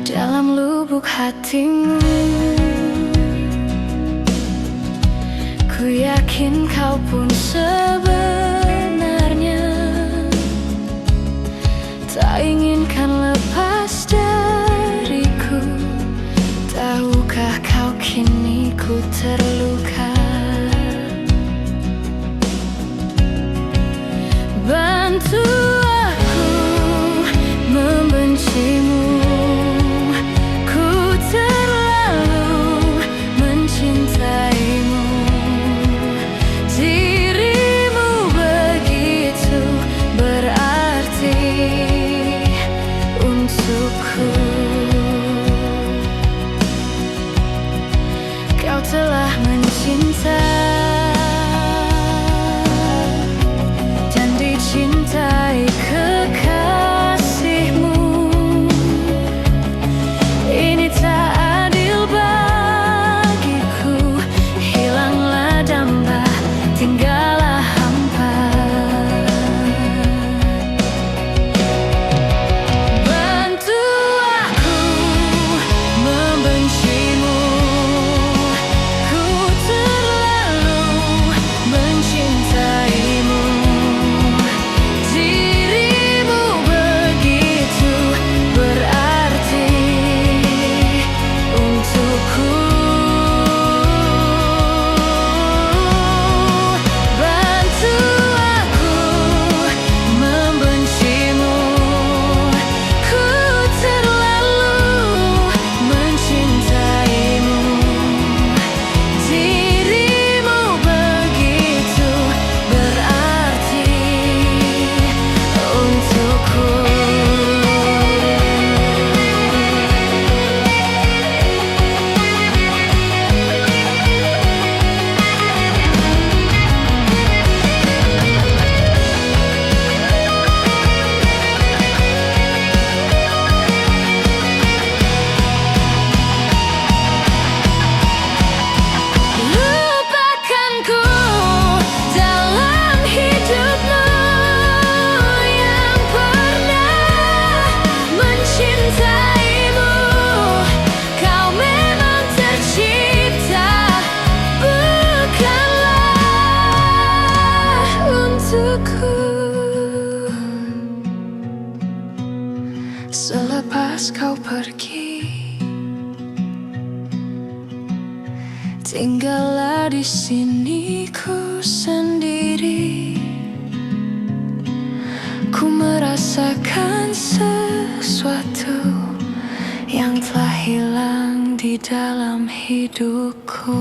Dalam lubuk hatimu, ku yakin kau pun sebenarnya tak inginkan lepas dariku. Tahukah kau kini ku terluka? Bantu aku membencimu. Ku terlalu mencintaimu. Dirimu begitu berarti untukku. Kau telah mencinta dan dicintai kekasihmu. Ini tak adil bagiku. Hilanglah damba, tinggallah hampa. Bantu aku membencimu. Ku terlalu mencintaimu. Dirimu begitu berarti untukku. Bantu aku membencimu. Ku terlalu mencintaimu. Dirimu begitu berarti untukku. Lupakanku dalam hidupmu yang pernah mencintaimu. Kau memang tercipta bukanlah untukku. Selepas kau pergi, tinggallah di sini ku sendiri. Ku merasakan sesuatu yang telah hilang di dalam hidupku.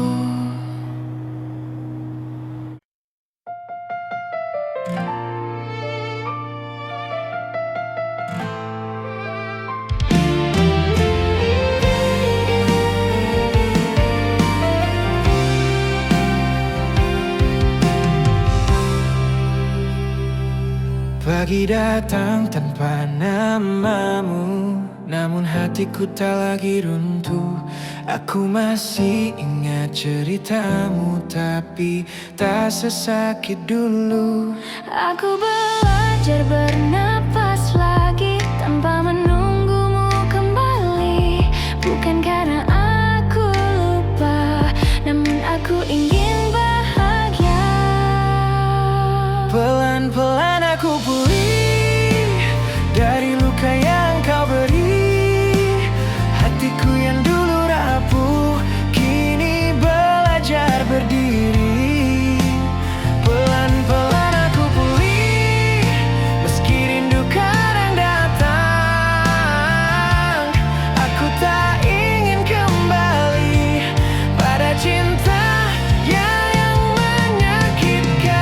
Pagi datang tanpa namamu, namun hatiku tak lagi runtuh. Aku masih ingat ceritamu, tapi tak sesakit dulu. Aku belajar bernapas lagi tanpa menunggumu kembali. Bukan karena aku lupa, namun aku ingin bahagia. Pelan-pelan aku pulih dari luka yang kau beri. Hatiku yang dulu rapuh kini belajar berdiri. Pelan-pelan aku pulih meski rindu kadang datang. Aku tak ingin kembali pada cinta yang menyakitkan.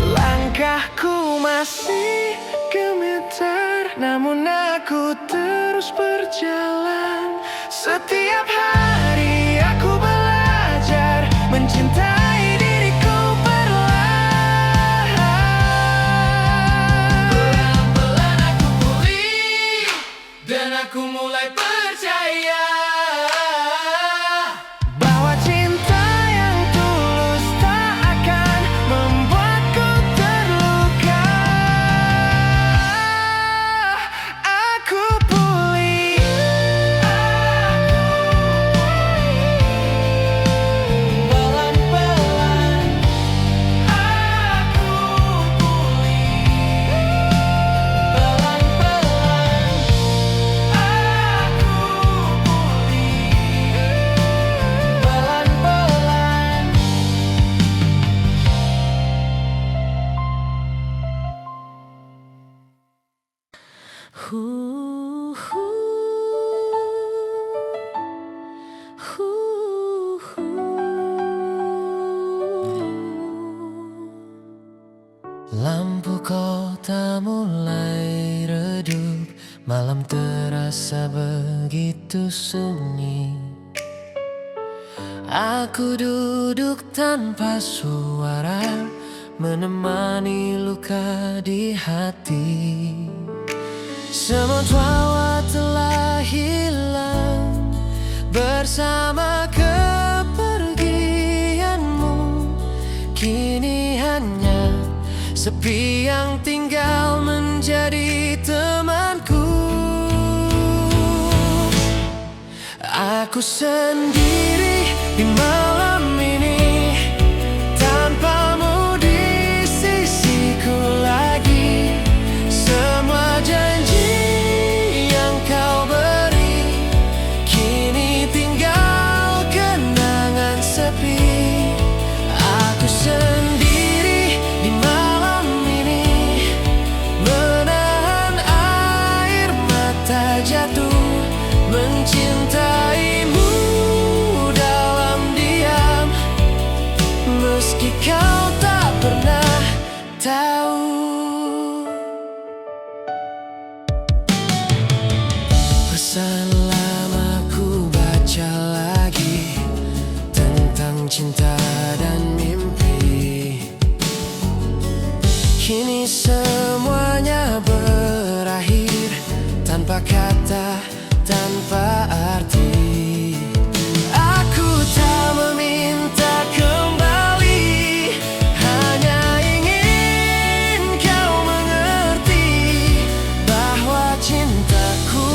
Langkahku masih gemetar, namun aku terus berjalan. Setiap hari aku belajar mencintai diriku perlahan. Pelan-pelan aku pulih dan aku mulai percaya bahwa cinta yang tulus tak akan membuatku terluka. Aku pulih, pelan-pelan. Aku pulih, pelan-pelan. Aku pulih, pelan-pelan. Lampu kota mulai redup, malam terasa begitu sunyi. Aku duduk tanpa suara, menemani luka di hati. Semut wawa telah hilang bersama kepergianmu. Kini hanya sepi yang tinggal menjadi temanku. Aku sendiri di malam ini, tanpamu di sisiku lagi. Semua janji yang kau beri kini tinggal kenangan sepi. Aku sendiri di malam ini, menahan air mata jatuh, mencintaimu dalam diam, meski kau tak pernah tahu. Pesan lama ku baca lagi tentang cinta dan mimpi. Kini semuanya berakhir tanpa kata, tanpa arti. Aku tak meminta kembali, hanya ingin kau mengerti bahwa cintaku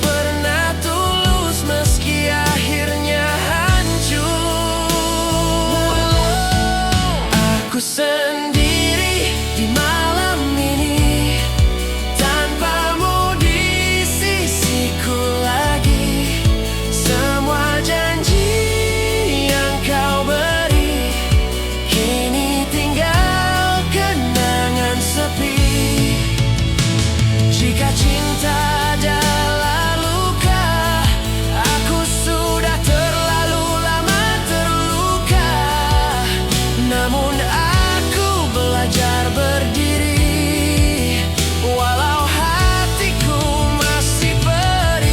pernah tulus meski akhirnya hancur. Aku sendiri di malam ini, tanpamu di sisiku lagi. Semua janji yang kau beri kini tinggal kenangan sepi. Jika cinta adalah luka, aku sudah terlalu lama terluka. Namun aku belajar berdiri, walau hatiku masih perih.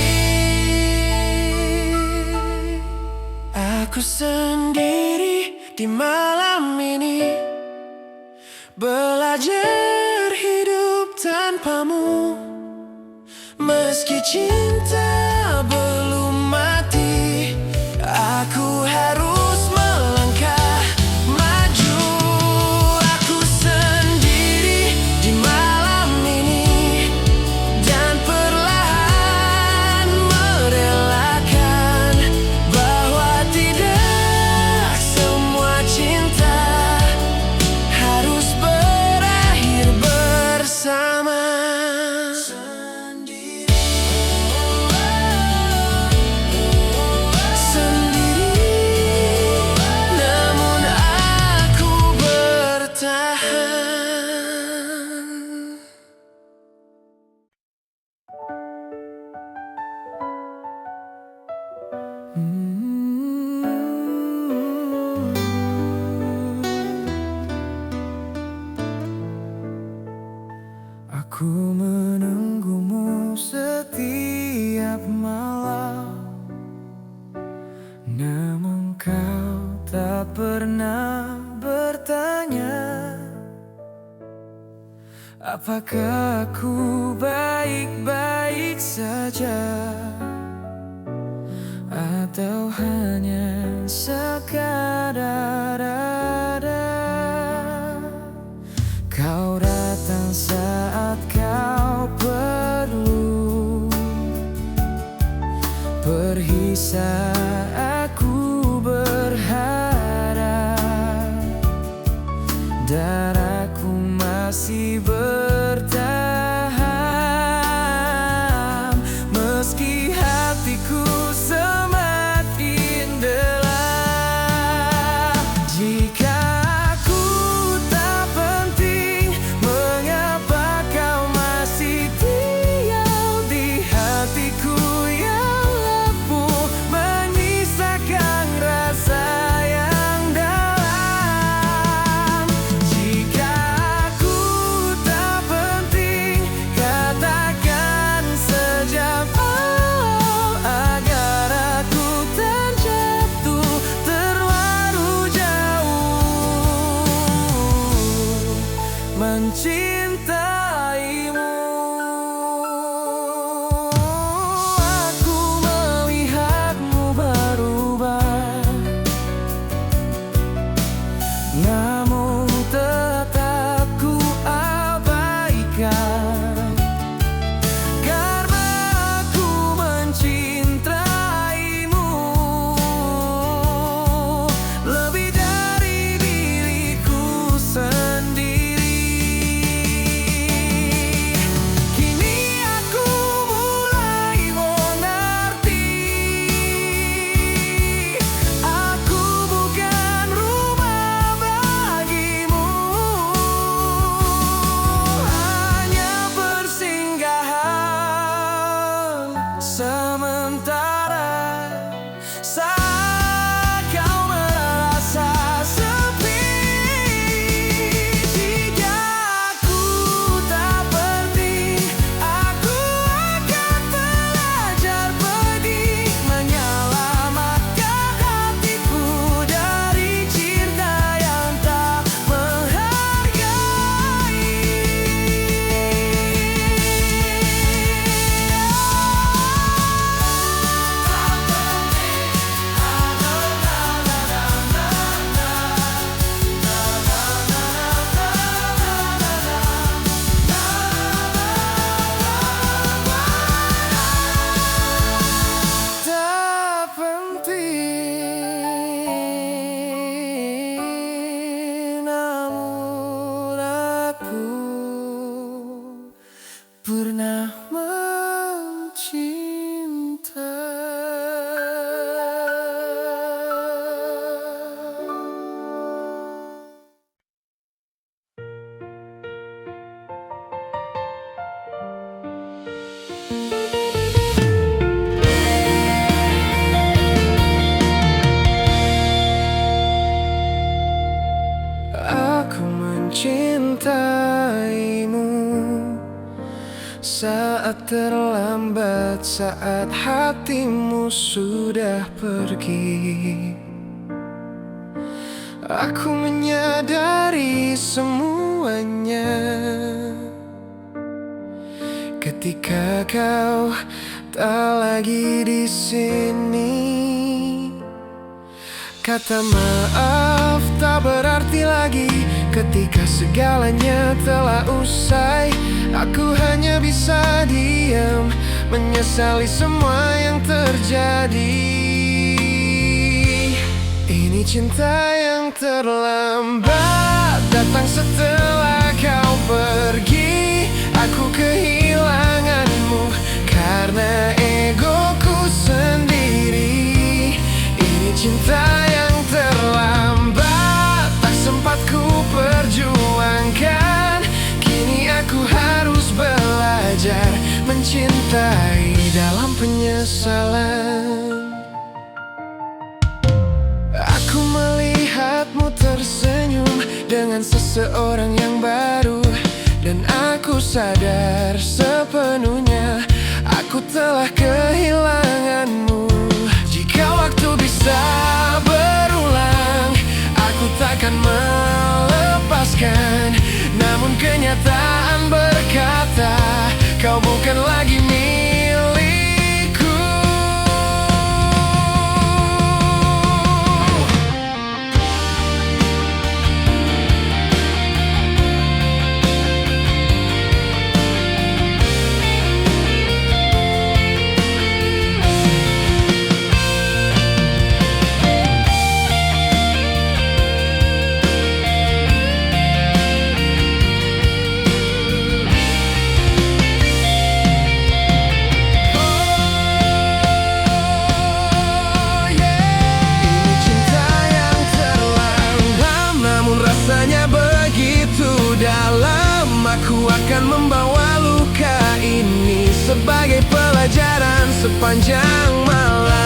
Aku sendiri di malam ini, belajar hidup tanpamu, meski cinta belum mati. Aku harus melangkah maju. Aku sendiri di malam ini, dan perlahan merelakan bahwa tidak semua cinta harus berakhir bersama. Sendiri. Aku menunggumu setiap malam, namun kau tak pernah bertanya apakah aku baik-baik saja, atau hanya sekadar ada. Kau datang saat kau perlu, pergi saat aku berharap, dan aku masih bertahan meski hatiku semakin gelap. Jika aku tak penting, mengapa kau masih tinggal di hatiku yang rapuh, menyisakan rasa yang dalam. Jika aku tak penting, katakan sejak awal agar aku terjatuh terlalu jauh mencintaimu. Aku melihatmu berubah, namun tetap ku abaikan, karena aku mencintaimu lebih dari diriku sendiri. Kini aku mulai mengerti, aku bukan rumah bagimu, hanya persinggahan sementara saat kau merasa sepi. Jika aku tak penting, aku akan belajar pedih, menyelamatkan hatiku dari cinta yang tak menghargai. Tak penting, namun aku pernah mencinta. Aku mencintaimu saat terlambat, saat hatimu sudah pergi. Aku menyadari semuanya ketika kau tak lagi di sini. Kata maaf tak berarti lagi ketika segalanya telah usai. Aku hanya bisa diam, menyesali semua yang terjadi. Ini cinta yang terlambat, datang setelah kau pergi. Aku kehilanganmu karena egoku sendiri. Ini cinta yang terlambat, tak sempat ku perjuangkan. Kini aku harus belajar mencintai dalam penyesalan. Aku melihatmu tersenyum dengan seseorang yang baru, Dan aku sadar sepenuhnya aku telah kehilanganmu. Jika waktu bisa berulang, aku takkan melepaskan. Namun kenyataan berkata, kau bukan lagi milikku. Aku akan membawa luka ini sebagai pelajaran sepanjang malam.